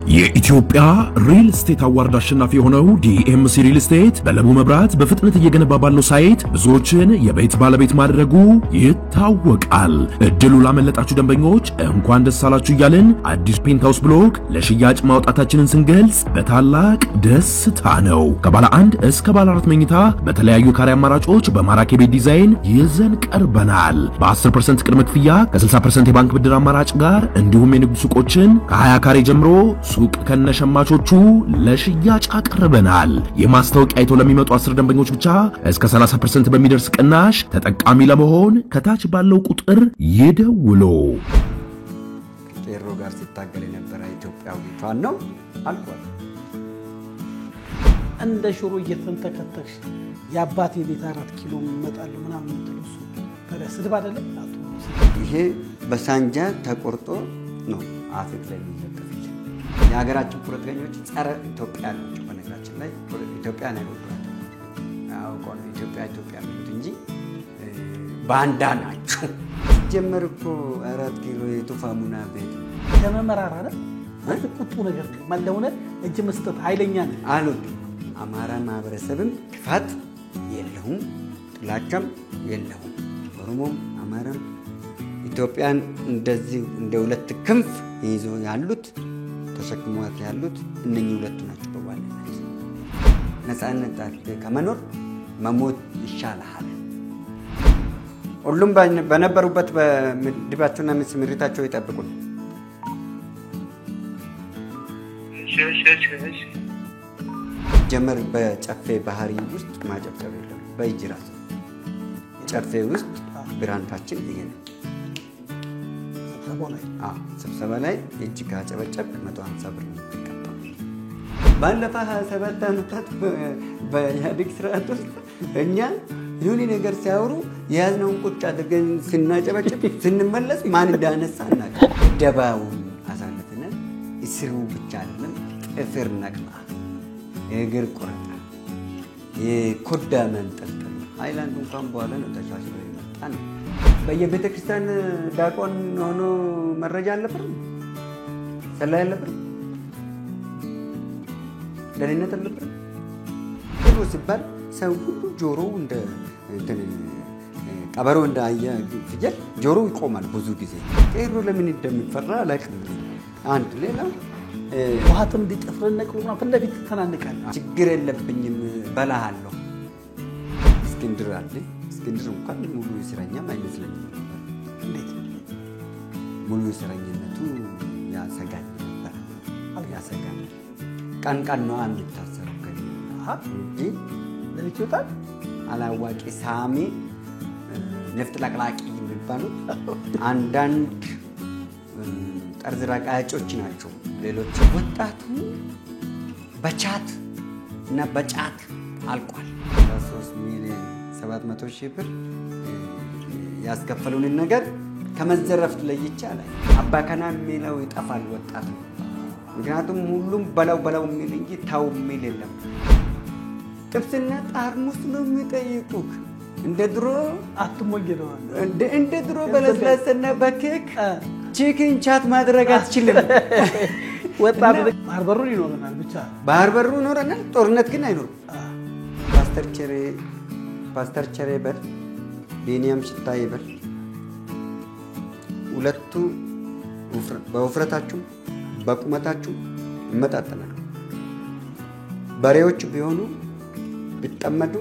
የኢትዮጵያ ሪል ስቴት አዋርድ አሸናፊ የሆነው ዲኤምሲ ሪል ስቴት በለቡ መብራት በፍጥነት እየገነባ ባለው ሳይት ብዙዎችን የቤት ባለቤት ማድረጉ ይታወቃል። እድሉ ላመለጣችሁ ደንበኞች እንኳን ደስ አላችሁ እያልን አዲስ ፔንታውስ ብሎክ ለሽያጭ ማውጣታችንን ስንገልጽ በታላቅ ደስታ ነው። ከባለ 1 እስከ ባለ 4 መኝታ በተለያዩ ካሬ አማራጮች በማራኪ ቤት ዲዛይን ይዘን ቀርበናል። በ10% ቅድመ ክፍያ ከ60% የባንክ ብድር አማራጭ ጋር እንዲሁም የንግድ ሱቆችን ከ20 ካሬ ጀምሮ ሱቅ ከነሸማቾቹ ለሽያጭ አቀርበናል። የማስታወቂያ አይቶ ለሚመጡ 10 ደንበኞች ብቻ እስከ 30% በሚደርስ ቅናሽ ተጠቃሚ ለመሆን ከታች ባለው ቁጥር ይደውሉ። ቄሮ ጋር ሲታገል የነበረ ኢትዮጵያዊ ፋኖ ነው አልቋል። እንደ ሽሮ እየተንተከተክሽ ያባቴ ቤት 4 ኪሎ መጣል ምናምን ተልሱ ስድብ አይደለም። ይሄ በሳንጃ ተቆርጦ ነው አፍሪካ ላይ የሚለጠፍ። የሀገራችን ፖለቲከኞች ጸረ ኢትዮጵያ ናቸው። በነገራችን ላይ ኢትዮጵያን አይወዷት። አውቀው ነው ኢትዮጵያ የሚሉት እንጂ ባንዳ ናቸው። ሲጀመር እኮ 4 ኪሎ የቱፋሙና ቤት ለመመራራ አይደል ቁጡ ነገር ማለውነ እጅ መስጠት ኃይለኛ ነው አሉት። አማራ ማህበረሰብም ክፋት የለውም፣ ጥላቻም የለውም። ኦሮሞም አማራም ኢትዮጵያን እንደዚህ እንደ ሁለት ክንፍ ይዞ ያሉት ተሸክሟት ያሉት እነኚህ ሁለቱ ናቸው። በዋናነት ነፃነት ከመኖር መሞት ይሻላል። ሁሉም በነበሩበት በድባቸውና ስምሪታቸው ይጠብቁን። ጀመር በጨፌ ባህሪ ውስጥ ማጨብጨብ የለም። በእጅ ራሱ ጨፌ ውስጥ ብራንዳችን ይሄ ነው። ስብሰባ ላይ እጅ ካጨበጨብ 150 ብር ነው የሚቀጣው። ባለፈው 27 ዓመታት በኢህአዴግ ስርዓት ውስጥ እኛ የሆነ ነገር ሲያወሩ የያዝነውን ቁጭ አድርገን ስናጨበጭብ ስንመለስ ማን እንዳነሳ እናውቅ። ደባውን አሳልፈናል። እስሩ ብቻ አይደለም፣ ጥፍር ነቅላ፣ እግር ቁረጣ፣ የኮዳ መንጠልጠል ሃይላንድ እንኳን በኋላ ነው ተሻሽሎ የመጣ ነው። በየቤተ ክርስቲያን ዲያቆን ሆኖ መረጃ አልነበረም፣ ሰላይ አልነበረም፣ ደህንነት አልነበረም። ሁሉ ሲባል ሰው ሁሉ ጆሮው እንደ ቀበሮ እንዳየ ፍየል ጆሮው ይቆማል። ብዙ ጊዜ ቄሮ ለምን እንደሚፈራ አላውቅም። አንድ ሌላ ውሃትም ቢጠፍረነቅ ነው ፈለፊት ተናንቃል። ችግር የለብኝም በላሃለሁ። እስክንድር አለ። እስክንድር እንኳን ሙሉ እስረኛም አይመስለኝም ነበር። እንዴት ሙሉ እስረኝነቱ ያሰጋኝ ነበር። ያሰጋኝ ቀን ነው የሚታሰረው እንጂ ለልጅቷ አላዋቂ ሳሚ ነፍጥ ለቅላቂ የሚባሉት አንዳንድ ጠርዝ ረቃጮች ናቸው። ሌሎች ወጣቱ በቻት እና በጫት አልቋል። 3 ሚሊዮን 700,000 ብር ያስከፈሉንን ነገር ከመዘረፍ ለይቻ ላይ አባከና የሚለው ይጠፋል ወጣት። ምክንያቱም ሁሉም በላው የሚል እንጂ ታው የሚል የለም። ጥብስና ጠርሙስ ነው የሚጠይቁት። እንደ ድሮ አትሞኝነው እንደ ድሮ በለስላሳና በኬክ ቺክን ቻት ማድረግ አትችልም። ወጣት ባህር በሩ ይኖረናል፣ ብቻ ባህር በሩ ይኖረናል። ጦርነት ግን አይኖርም። ፓስተር ቸሬ በል ቤኒያም ሽታይ በል ሁለቱ በውፍረታችሁ በቁመታችሁ ይመጣጠናሉ። በሬዎች ቢሆኑ ቢጠመዱ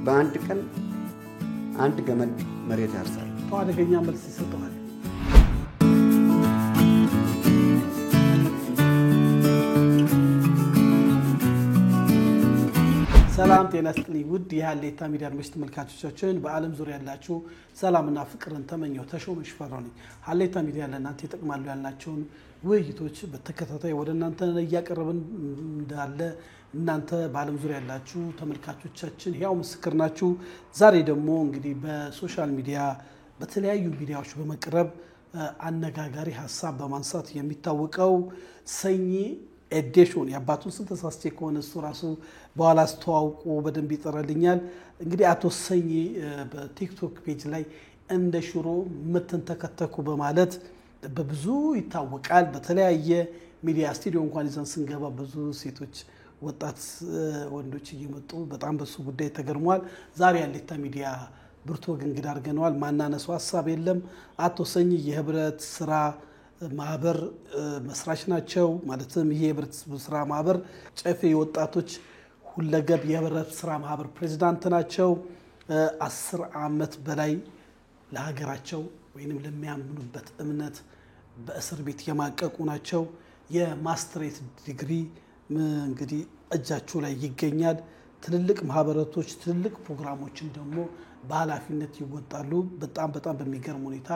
በአንድ ቀን አንድ ገመድ መሬት ያርሳል። አደገኛ መልስ ይሰጣል። ሰላም ጤና ይስጥልኝ ውድ የሀሌታ ሚዲያ አድማጭ ተመልካቾቻችን፣ በዓለም ዙሪያ ያላችሁ ሰላምና ፍቅርን ተመኘው ተሾመ ሽፈራው ነኝ። ሀሌታ ሚዲያ ለእናንተ ይጠቅማሉ ያልናቸውን ውይይቶች በተከታታይ ወደ እናንተ እያቀረብን እንዳለ እናንተ በዓለም ዙሪያ ያላችሁ ተመልካቾቻችን ያው ምስክር ናችሁ። ዛሬ ደግሞ እንግዲህ በሶሻል ሚዲያ በተለያዩ ሚዲያዎች በመቅረብ አነጋጋሪ ሀሳብ በማንሳት የሚታወቀው ሰኚ ኤዲሽን ያባቱን ስም ተሳስቼ ከሆነ እሱ ራሱ በኋላ አስተዋውቆ በደንብ ይጠራልኛል። እንግዲህ አቶ ሰኚ በቲክቶክ ፔጅ ላይ እንደ ሽሮ ምትን ተከተኩ በማለት በብዙ ይታወቃል። በተለያየ ሚዲያ ስቱዲዮ እንኳን ይዘን ስንገባ ብዙ ሴቶች ወጣት ወንዶች እየመጡ በጣም በሱ ጉዳይ ተገርሟል። ዛሬ ሃሌታ ሚዲያ ብርቱ እንግዳ አድርገነዋል። ማናነሱ ሐሳብ የለም። አቶ ሰኚ የህብረት ስራ ማህበር መስራች ናቸው። ማለትም ይሄ የህብረት ስራ ማህበር ጨፌ ወጣቶች ሁለገብ የህብረት ስራ ማህበር ፕሬዝዳንት ናቸው። 10 ዓመት በላይ ለሀገራቸው ወይንም ለሚያምኑበት እምነት በእስር ቤት የማቀቁ ናቸው። የማስተሬት ዲግሪ እንግዲህ እጃቸው ላይ ይገኛል። ትልልቅ ማህበረቶች ትልልቅ ፕሮግራሞችን ደግሞ በኃላፊነት ይወጣሉ። በጣም በሚገርም ሁኔታ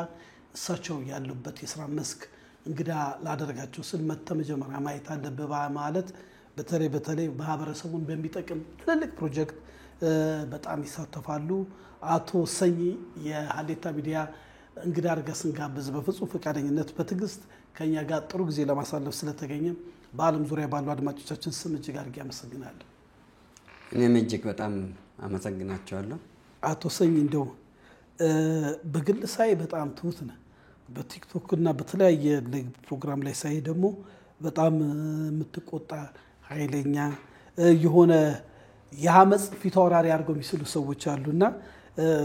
እሳቸው ያሉበት የስራ መስክ እንግዳ ላደረጋቸው ስል መጀመሪያ ማየት አለብህ ማለት በተለይ ማህበረሰቡን በሚጠቅም ትልልቅ ፕሮጀክት በጣም ይሳተፋሉ። አቶ ሰኚ የሃሌታ ሚዲያ እንግዳ አድርገን ስንጋብዝ በፍጹም ፈቃደኝነት በትዕግስት ከኛ ጋር ጥሩ ጊዜ ለማሳለፍ ስለተገኘ በዓለም ዙሪያ ባሉ አድማጮቻችን ስም እጅግ አድርጌ አመሰግናለሁ። እኔም እጅግ በጣም አመሰግናቸዋለሁ። አቶ ሰኚ እንደው በግል ሳይ በጣም ትሁት ነህ። በቲክቶክ እና በተለያየ ፕሮግራም ላይ ሳይ ደግሞ በጣም የምትቆጣ ኃይለኛ የሆነ የአመጽ ፊት አውራሪ አድርገው የሚስሉ ሰዎች አሉና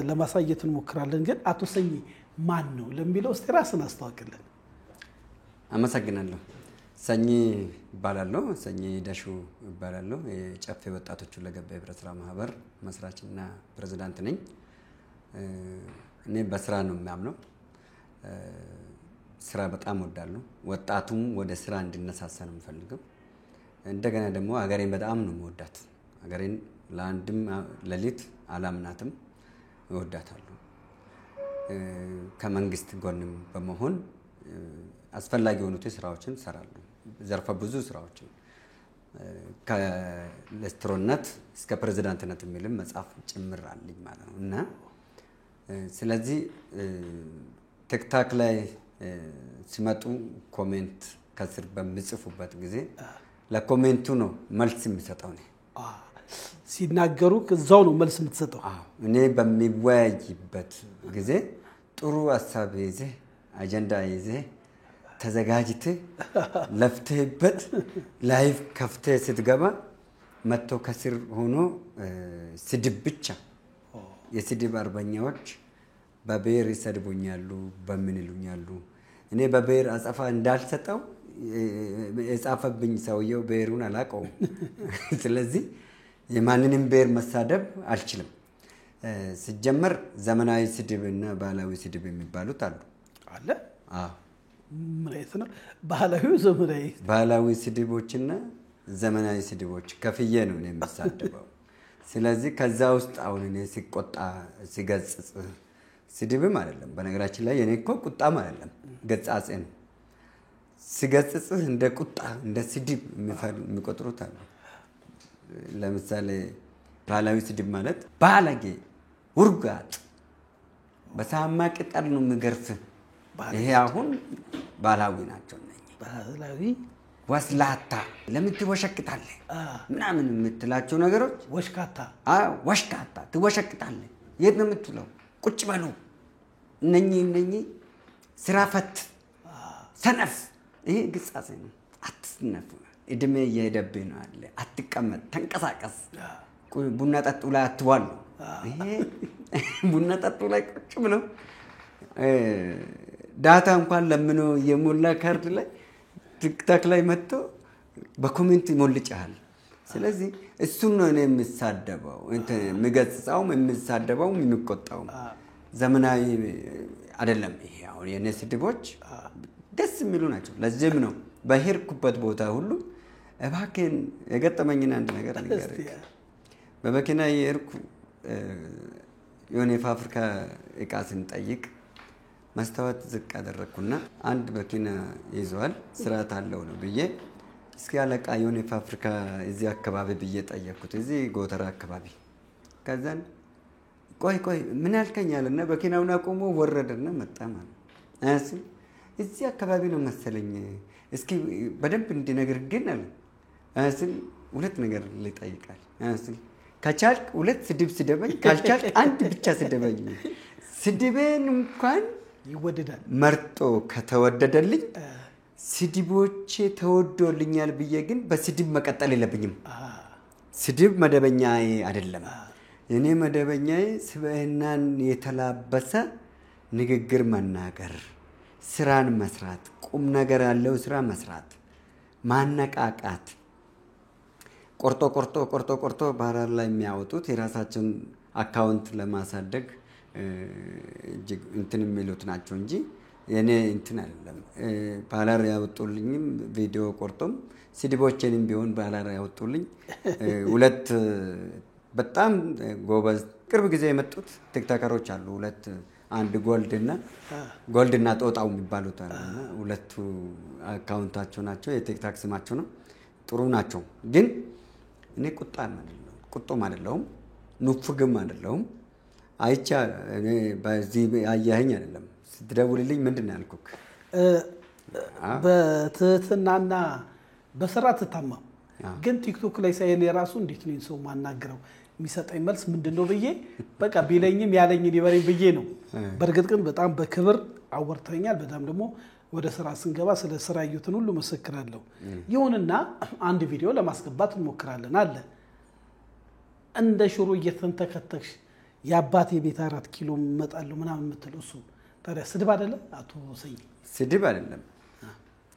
ለማሳየት እንሞክራለን። ግን አቶ ሰኚ ማን ነው ለሚለው እስቲ ራስን አስተዋውቅልን። አመሰግናለሁ። ሰኚ ይባላለሁ። ሰኚ ደሹ ይባላለሁ። የጨፌ ወጣቶች ሁለገብ የህብረት ስራ ማህበር መስራችና ፕሬዝዳንት ነኝ። እኔ በስራ ነው የሚያምነው። ስራ በጣም ወዳለሁ። ወጣቱም ወደ ስራ እንዲነሳሳ ነው የምፈልገው። እንደገና ደግሞ ሀገሬን በጣም ነው የምወዳት። ሀገሬን ለአንድም ለሊት አላምናትም፣ እወዳታለሁ። ከመንግስት ጎንም በመሆን አስፈላጊ የሆኑት ስራዎችን እሰራለሁ። ዘርፈ ብዙ ስራዎችን ከሌስትሮነት እስከ ፕሬዝዳንትነት የሚልም መጽሐፍ ጭምር አለኝ ማለት ነው። እና ስለዚህ ቲክታክ ላይ ሲመጡ ኮሜንት ከስር በሚጽፉበት ጊዜ ለኮሜንቱ ነው መልስ የሚሰጠው ነው። ሲናገሩ ከዛው ነው መልስ የምትሰጠው። እኔ በሚወያይበት ጊዜ ጥሩ ሐሳብ ይዘህ አጀንዳ ይዘህ ተዘጋጅተህ ለፍተህበት ላይቭ ከፍተህ ስትገባ መጥቶ ከስር ሆኖ ስድብ ብቻ የስድብ አርበኛዎች በብሔር ይሰድቡኛሉ፣ በምን ይሉኛሉ። እኔ በብሔር አጸፋ እንዳልሰጠው የጻፈብኝ ሰውየው ብሔሩን አላውቀውም። ስለዚህ የማንንም ብሔር መሳደብ አልችልም። ሲጀመር ዘመናዊ ስድብና ባህላዊ ስድብ የሚባሉት አሉ። አለ? አዎ። ማለት ነው ባህላዊ ስድቦችና ዘመናዊ ስድቦች ከፍዬ ነው እኔ የምሳደበው። ስለዚህ ከዛ ውስጥ አሁን እኔ ሲቆጣ ሲገጽጽ ስድብም አይደለም። በነገራችን ላይ የኔ እኮ ቁጣም አይደለም፣ ገጻጼ ነው። ሲገጽጽህ እንደ ቁጣ እንደ ስድብ የሚቆጥሩት አሉ። ለምሳሌ ባህላዊ ስድብ ማለት ባለጌ፣ ውርጋጥ፣ በሳማ ቅጠል ነው የሚገርፍህ። ይሄ አሁን ባህላዊ ናቸው። ባህላዊ ወስላታ ለምን ትወሸክታለህ ምናምን የምትላቸው ነገሮች ወሽካታ ትወሸክታለህ። የት ነው የምትውለው? ቁጭ በሉ። እነኚህ ስራ ፈት ሰነፍ። ይሄ ግጻጼ ነው። አትስነፉ። እድሜ እየሄደብህ ነው አለ። አትቀመጥ፣ ተንቀሳቀስ። ቡና ጠጡ ላይ አትዋሉ። ይሄ ቡና ጠጡ ላይ ቁጭ ብለው ዳታ እንኳን ለምኖ የሞላ ካርድ ላይ ቲክታክ ላይ መጥቶ በኮሜንት ይሞልጫል። ስለዚህ እሱን ነው እኔ የምሳደበው፣ የምገጽጸውም የምሳደበውም የሚቆጣውም። ዘመናዊ አይደለም። ይሄ አሁን የኔ ስድቦች ደስ የሚሉ ናቸው። ለዚህም ነው በሄድኩበት ቦታ ሁሉ እባክህን የገጠመኝን አንድ ነገር ንገረኝ። በመኪና የሄድኩ የሆነ የፋብሪካ እቃ ስንጠይቅ መስታወት ዝቅ አደረግኩና አንድ መኪና ይዟል ስርዓት አለው ነው ብዬ እስኪ አለቃ የሆነ ፋብሪካ እዚህ አካባቢ ብዬ ጠየቅኩት። እዚህ ጎተራ አካባቢ። ከዛን ቆይ ምን ያልከኛልና መኪናውን አቆሞ ወረደና መጣ ማለት ነው። እዚህ አካባቢ ነው መሰለኝ፣ እስኪ በደንብ እንዲነግር ግን አለ። ሁለት ነገር ልጠይቃል። ከቻልክ ሁለት ስድብ ስደበኝ፣ ካልቻልክ አንድ ብቻ ስደበኝ። ስድቤን እንኳን ይወደዳል መርጦ ከተወደደልኝ ስድቦቼ ተወዶልኛል ብዬ ግን በስድብ መቀጠል የለብኝም። ስድብ መደበኛዬ አይደለም። እኔ መደበኛዬ ስብዕናን የተላበሰ ንግግር መናገር፣ ስራን መስራት፣ ቁም ነገር ያለው ስራ መስራት፣ ማነቃቃት። ቆርጦ ባህር ላይ የሚያወጡት የራሳቸውን አካውንት ለማሳደግ እጅግ እንትን የሚሉት ናቸው እንጂ የኔ እንትን አይደለም። ባላር ያወጡልኝም ቪዲዮ ቆርጦም ስድቦቼንም ቢሆን ባላር ያወጡልኝ ሁለት በጣም ጎበዝ ቅርብ ጊዜ የመጡት ቲክቶከሮች አሉ። ሁለት አንድ ጎልድና ጦጣው የሚባሉት አሉና ሁለቱ አካውንታቸው ናቸው። የቲክቶክ ስማቸው ነው። ጥሩ ናቸው። ግን እኔ ቁጡም አይደለሁም፣ ንፉግም አይደለሁም። አይቻ እኔ በዚህ አያኸኝ አይደለም። ስትደውልልኝ ምንድን ነው ያልኩክ? በትህትናና በስራ ትታማም። ግን ቲክቶክ ላይ ሳይል የራሱ እንዴት ነው ሰው ማናገረው የሚሰጠኝ መልስ ምንድነው ብዬ በቃ ቢለኝም ያለኝን ይበረኝ ብዬ ነው። በርግጥ ግን በጣም በክብር አወርተኛል። በጣም ደግሞ ወደ ስራ ስንገባ ስለ ስራ እዩትን ሁሉ መስክራለሁ። ይሁንና አንድ ቪዲዮ ለማስገባት እንሞክራለን አለ እንደ ሽሮ እየተንተከተክሽ የአባቴ ቤት 4 ኪሎ መጣለው ምናምን የምትለው እሱ ታዲያ ስድብ አይደለም? አቶ ሰኝ ስድብ አይደለም።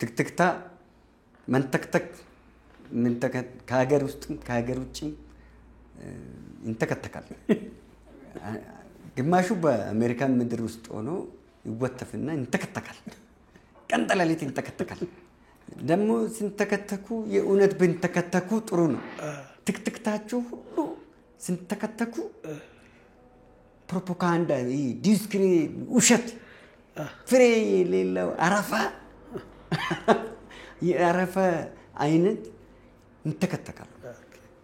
ትክትክታ መንተክተክ ከሀገር ውስጥም ከሀገር ውጭም ይንተከተካል። ግማሹ በአሜሪካን ምድር ውስጥ ሆኖ ይወተፍና ይንተከተካል። ቀንጠላሊት ይንተከተካል። ደግሞ ስንተከተኩ የእውነት ብንተከተኩ ጥሩ ነው። ትክትክታችሁ ሁሉ ስንተከተኩ ፕሮፓጋንዳ ዲስክሪ ውሸት ፍሬ የሌለው አረፋ አይነት ይንተከተካል።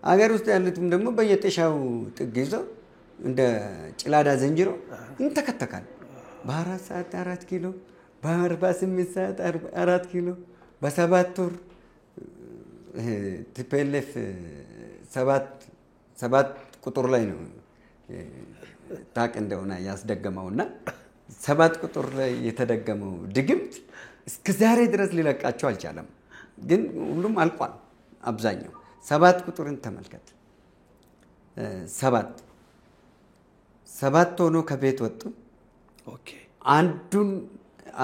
አገር ውስጥ ያሉትም ደግሞ በየጤሻው ጥግ ይዘው እንደ ጭላዳ ዘንጅሮ ይንተከተካል። በ4 ሰዓት 4 ኪሎ፣ በ48 ሰዓት 4 ኪሎ፣ በ7 ወር ቲፒኤልኤፍ 7 ቁጥር ላይ ነው ታቅ እንደሆነ ያስደገመውና 7 ቁጥር ላይ የተደገመው ድግምት እስከ ዛሬ ድረስ ሊለቃቸው አልቻለም። ግን ሁሉም አልቋል። አብዛኛው 7 ቁጥርን ተመልከት። 7 ሆኖ ከቤት ወጡ። ኦኬ አንዱን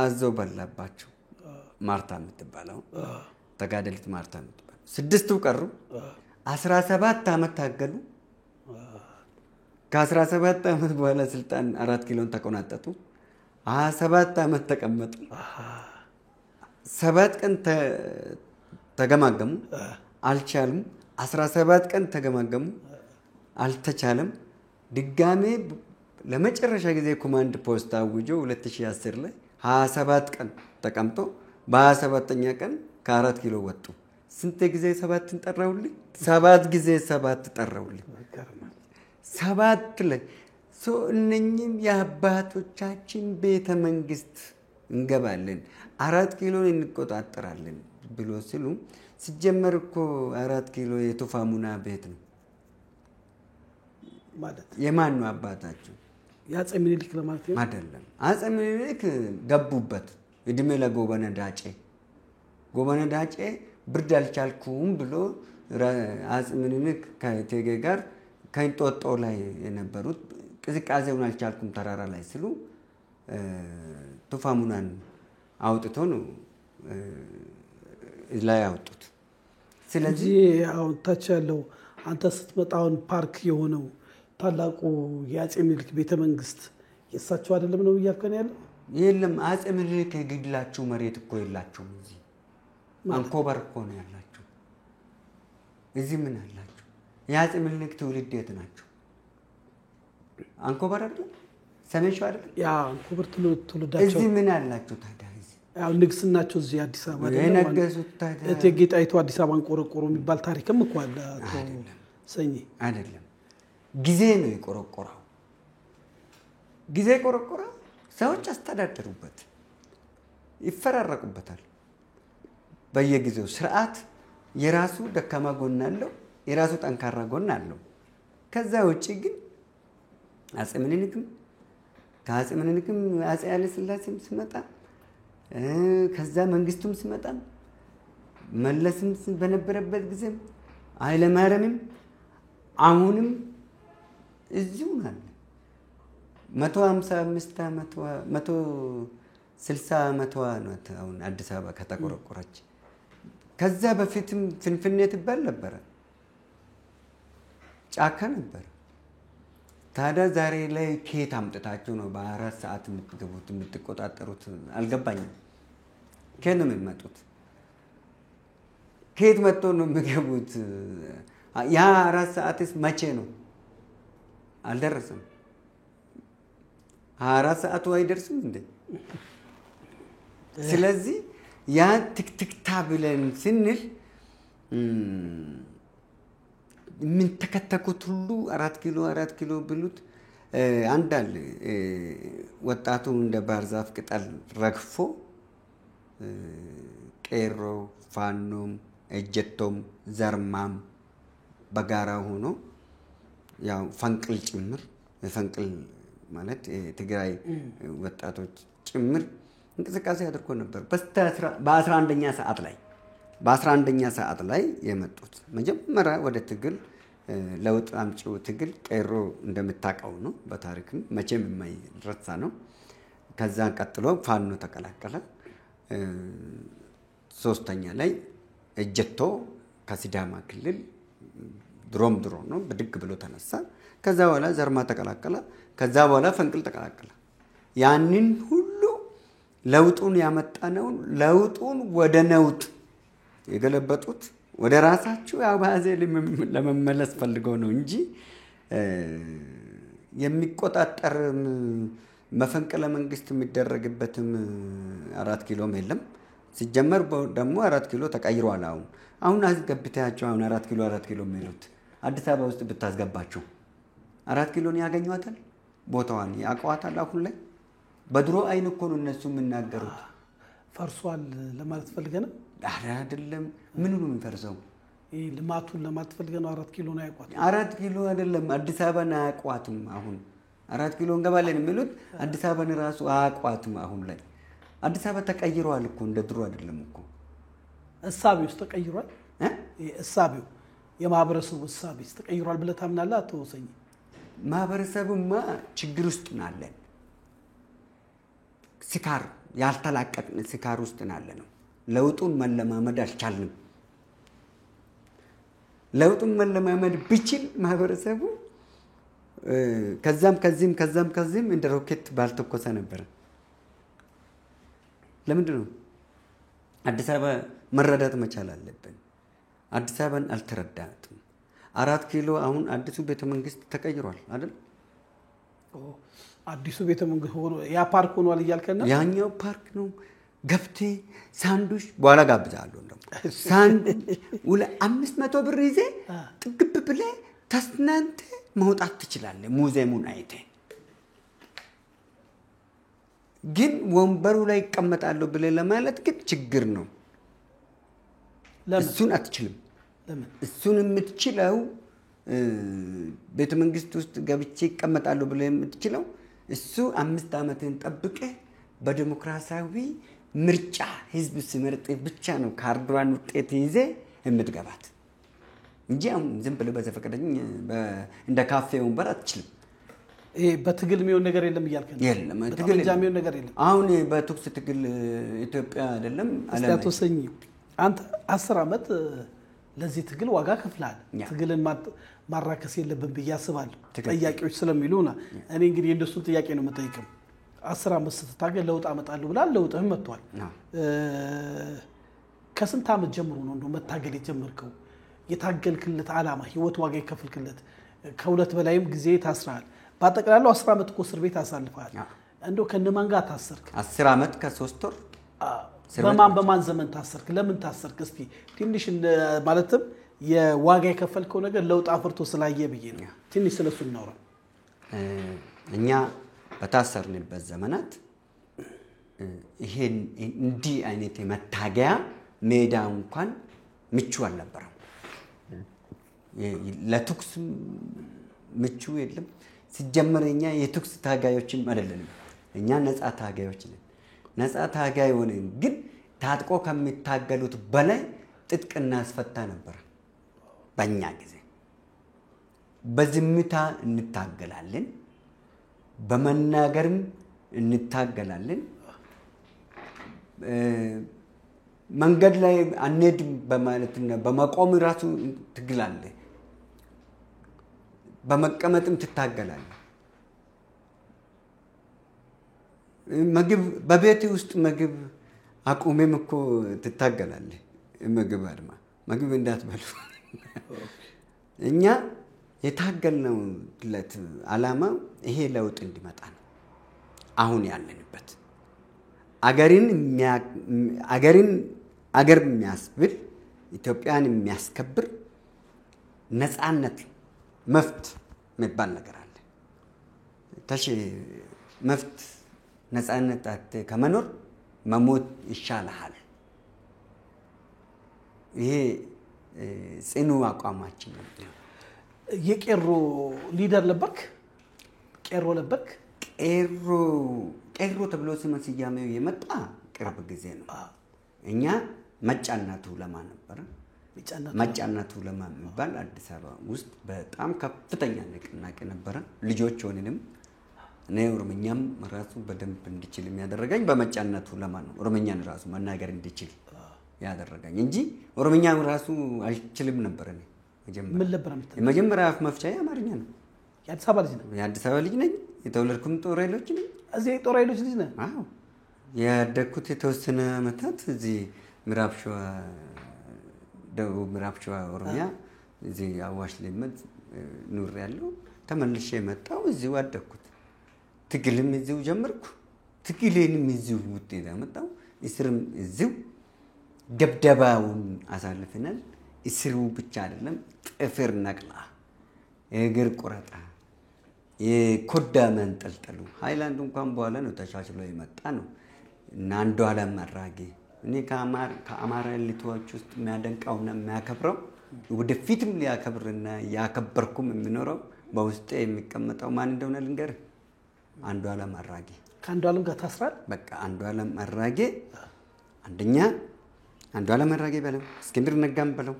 አዘው በላባቸው። ማርታ የምትባለው ተጋደልት ማርታ የምትባለው 6ቱ ቀሩ። 17 ዓመት ታገሉ። ከ17 ዓመት በኋላ ስልጣን 4 ኪሎን ተቆናጠጡ። 27 ዓመት ተቀመጡ። 7 ቀን ተገማገሙ፣ አልቻሉም። 17 ቀን ተገማገሙ፣ አልተቻለም። ድጋሜ ለመጨረሻ ጊዜ ኮማንድ ፖስት አውጆ 2010 ላይ 27 ቀን ተቀምጦ በ27ኛ ቀን ከ4 ኪሎ ወጡ። ስንት ጊዜ 7ን ጠራውልኝ? 7 ጊዜ 7 ጠራውልኝ። 7 ላይ እነኝም የአባቶቻችን ቤተ መንግስት እንገባለን 4 ኪሎን እንቆጣጠራለን ብሎ ሲሉ ሲጀመር እኮ 4 ኪሎ የቱፋሙና ቤት ነው ማለት የማን ነው አባታቸው? ያጼ ምኒልክ ለማለት ነው አይደለም። አጼ ምኒልክ ገቡበት። እድሜ ለጎበነ ዳጬ ብርድ አልቻልኩም ብሎ አጼ ምኒልክ ከእቴጌ ጋር ከእንጦጦ ላይ የነበሩት ቅዝቃዜውን አልቻልኩም ተራራ ላይ ሲሉ ቱፋሙናን አውጥቶ ነው ላይ ያወጡት። ስለዚህ አሁን ታች ያለው አንተ ስትመጣውን ፓርክ የሆነው ታላቁ የአጼ ምኒልክ ቤተ መንግስት የሳቸው አይደለም ነው እያልከን ያለው? የለም አጼ ምኒልክ የግላቸው መሬት እኮ የላቸውም። እዚህ አንኮበር እኮ ነው ያላቸው። እዚህ ምን አላቸው? የአጼ ምኒልክ ትውልድ የት ናቸው? አንኮበር አይደል? ሰሜን ሸዋ አይደል? ያ አንኮበር ትውልዳቸው። እዚህ ምን አላቸው ታዲያ? ያው ንግስናቸው እዚህ አዲስ አበባ አይደለም? የነገሱት ታዲያ እቴጌ ጣይቱ አዲስ አበባን ቆረቆሮ የሚባል ታሪክም እኮ አለ። አቶ ሰኝ አይደለም፣ ጊዜ ነው የቆረቆረው። ጊዜ ቆረቆረው። ሰዎች አስተዳደሩበት፣ ይፈራረቁበታል። በየጊዜው ስርዓት የራሱ ደካማ ጎን አለው፣ የራሱ ጠንካራ ጎን አለው። ከዛ ውጪ ግን አጼ ምኒልክም ከአጼ ምኒልክም አጼ ኃይለ ሥላሴም ሲመጣ ከዛ መንግስቱም ሲመጣም መለስም በነበረበት ጊዜም ኃይለማርያምም አሁንም እዚሁ ናለ 155 ዓመቷ 160 ዓመቷ ነው አሁን አዲስ አበባ ከተቆረቆረች ከዛ በፊትም ፍንፍኔ ትባል ነበር ጫካ ነበር ታዲያ ዛሬ ላይ ከየት አምጥታችሁ ነው በ4 ሰዓት የምትገቡት የምትቆጣጠሩት አልገባኝም ከነ የሚመጡት ከየት መጥቶ ነው የሚገቡት ያ 4 ሰዓትስ መቼ ነው አልደረሰም 4 ሰዓቱ አይደርስም እንዴ ስለዚህ ያ ትክትክታ ብለን ስንል ምን ተከተኩት ሁሉ 4 ኪሎ ብሉት አንዳል ወጣቱ እንደ ባርዛፍ ቅጠል ረግፎ ቄሮ ፋኖም እጀቶም ዘርማም በጋራ ሆኖ ያው ፈንቅል ጭምር ፈንቅል ማለት ትግራይ ወጣቶች ጭምር እንቅስቃሴ አድርጎ ነበር በ11ኛ ሰዓት ላይ የመጡት መጀመሪያ ወደ ትግል ለውጥ አምጪው ትግል ቄሮ እንደምታቀው ነው በታሪክም መቼም የማይረሳ ነው ከዛ ቀጥሎ ፋኖ ተቀላቀለ ሶስተኛ ላይ እጀቶ ከሲዳማ ክልል ድሮም ነው በድግ ብሎ ተነሳ ከዛ በኋላ ዘርማ ተቀላቀለ ከዛ በኋላ ፈንቅል ተቀላቀለ ያንን ሁሉ ለውጡን ያመጣነው ለውጡን ወደ ነውጥ የገለበጡት ወደ ራሳቸው አባዜ ለመመለስ ፈልገው ነው እንጂ የሚቆጣጠር መፈንቅለ መንግስት የሚደረግበትም 4 ኪሎም የለም ሲጀመር ደግሞ 4 ኪሎ ተቀይሯል አሁን አስገብታቸው አሁን 4 ኪሎ የሚሉት አዲስ አበባ ውስጥ ብታስገባቸው 4 ኪሎን ያገኙታል ቦታዋን ያቋታል አሁን ላይ በድሮ አይን እኮ ነው እነሱ የምናገሩት ፈርሷል ለማለት ፈልገና አይደለም ምን ነው የሚፈርሰው ልማቱን ለማለት ፈልገና 4 ኪሎ ነው ያቋት 4 ኪሎ አይደለም አዲስ አበባን አያቋትም አሁን 4 ኪሎ እንገባለን የሚሉት አዲስ አበባን ራሱ አያቋትም አሁን ላይ አዲስ አበባ ተቀይሯል እኮ እንደ ድሮ አይደለም እኮ እሳቤው ተቀይሯል እሳቤው የማህበረሰቡ እሳቤ ተቀይሯል ብለ ታምናለህ አትወሰኝ ማህበረሰቡማ ችግር ውስጥ ናለን ስካር ያልተላቀቅን ስካር ውስጥ ናለን ለውጡን መለማመድ አልቻልንም ለውጡን መለማመድ ቢችል ማህበረሰቡ ከዛም እንደ ሮኬት ባልተኮሰ ነበር ለምንድነው አዲስ አበባ መረዳት መቻል አለብን አዲስ አበባን አልተረዳትም 4 ኪሎ አሁን አዲሱ ቤተ መንግስት ተቀይሯል አይደል አዲሱ ቤተ መንግስት ሆኖ ያ ፓርክ ሆኗል ይያልከና ያኛው ፓርክ ነው ገብቴ ሳንዱሽ በኋላ ጋብዛለሁ እንደው ሳንዱሽ ወለ 500 ብር ይዘ ጥግብ ብለ ተስናንተ መውጣት ትችላለህ ሙዚየሙን አይተ ግን ወንበሩ ላይ ይቀመጣሉ ብለ ለማለት ግን ችግር ነው እሱን አትችልም ለምን እሱን የምትችለው ቤተ መንግስት ውስጥ ገብቼ ይቀመጣሉ ብለ የምትችለው እሱ 5 ዓመትን ጠብቀ በዲሞክራሲያዊ ምርጫ ህዝብ ሲመርጥ ብቻ ነው ካርዷን ውጤት ይዘ የምትገባት እንጂ ዝም ብለ በዘፈቀደኝ እንደ ካፌ ወንበር አትችልም በትግል የሚሆን ነገር የለም ይያልከኝ የለም ትግል የሚሆን ነገር የለም አሁን በቱክስ ትግል ኢትዮጵያ አይደለም አለና ተወሰኝ አንተ 10 ዓመት ለዚህ ትግል ዋጋ ከፍላል ትግልን ማራከስ የለብን በያስባለሁ ጥያቄዎች ስለሚሉና እኔ እንግዲህ እንደሱን ጥያቄ ነው መጠይቅም 10 ዓመት ስትታገል ለውጥ አመጣለሁ ብላል ለውጥህ መጥቷል ከስንት ዓመት ጀምሮ ነው እንደው መታገል የጀመርከው የታገልክለት ዓላማ ህይወት ዋጋ የከፈልክለት ከሁለት በላይም ጊዜ ታስራል ባጠቅላላው 10 ዓመት እኮ እስር ቤት አሳልፈሃል እንደው ከነማን ጋር ታሰርክ 10 ዓመት ከ3 ወር በማን ዘመን ታሰርክ ለምን ታሰርክ እስቲ ትንሽ ማለትም የዋጋ የከፈልከው ነገር ለውጥ አፍርቶ ስላየ ብዬ ነው ትንሽ ስለሱ እናውራ እኛ በታሰርንበት ዘመናት ይሄን እንዲህ አይነት የመታገያ ሜዳ እንኳን ምቹ አልነበረም ለቱክስ ምቹ የለም ሲጀመረኛ የቱክስ ታጋዮችም አይደለም እኛ ነፃ ታጋዮች ነን ነፃ ታጋይ ሆነን ግን ታጥቆ ከሚታገሉት በላይ ጥጥቅ እናስፈታ ነበር በእኛ ጊዜ በዝምታ እንታገላለን በመናገርም እንታገላለን መንገድ ላይ አንሄድም በማለትና በመቆም ራሱ ትግላለህ በመቀመጥም ትታገላለህ ምግብ በቤት ውስጥ ምግብ አቁሜም እኮ ትታገላለህ ምግብ አድማ ምግብ እንዳትበሉ እኛ የታገልነውለት ዓላማ ይሄ ለውጥ እንዲመጣ ነው አሁን ያለንበት አገር የሚያስብል ኢትዮጵያን የሚያስከብር ነፃነት መፍት የሚባል ነገር አለ ታሽ መፍት ነፃነት ከመኖር መሞት ይሻላል ይሄ ጽኑ አቋማችን ነው የቄሮ ሊደር ነበርክ ቄሮ ተብሎ ስያሜው የመጣ ቅርብ ጊዜ ነው እኛ መጫናቱ ለማ ነበር መጫናቱ ለማ የሚባል አዲስ አበባ ውስጥ በጣም ከፍተኛ ንቅናቄ ነበር ልጆች ሆነንም እኔ ኦሮምኛም ራሱ በደንብ እንዲችል የሚያደርገኝ በመጫናቱ ለማ ነው ኦሮምኛን ራሱ መናገር እንዲችል ያደረገኝ እንጂ ኦሮምኛን ራሱ አልችልም ነበር እኔ ምን ነበር የመጀመሪያ አፍ መፍቻዬ አማርኛ ነው የአዲስ አበባ ልጅ ነኝ የተወለድኩም ጦር ኃይሎች ነኝ እዚህ ጦር ኃይሎች ልጅ ነህ አዎ ያደኩት የተወሰነ አመታት እዚህ ምዕራብ ሸዋ ደቡብ ምዕራብ ሸዋ ኦሮሚያ እዚህ አዋሽ ልመድ ኑር ያለው ተመልሼ መጣሁ እዚሁ አደኩት ትግልም እዚሁ ጀመርኩ ትግሌንም እዚሁ ውጤት አመጣሁ እስርም እዚሁ ደብደባውን አሳልፈናል እስሩ ብቻ አይደለም ጥፍር ነቅላ እግር ቁረጣ የኮዳ መንጠልጠሉ ሃይላንድ እንኳን በኋላ ነው ተሻሽሎ የመጣ ነው እና አንዱ ዓለም አራጌ እኔ ከአማራ ልቶች ውስጥ የሚያደንቀውና የሚያከብረው ወደፊትም ሊያከብርና ያከበርኩም የሚኖረው በውስጤ የሚቀመጠው ማን እንደሆነ ልንገር አንዱ ዓለም አራጌ ከአንዱ ዓለም ጋር ታስራል በቃ አንዱ ዓለም አራጌ አንደኛ አንዱ ዓለም አራጌ በለው እስክንድር ነጋም በለው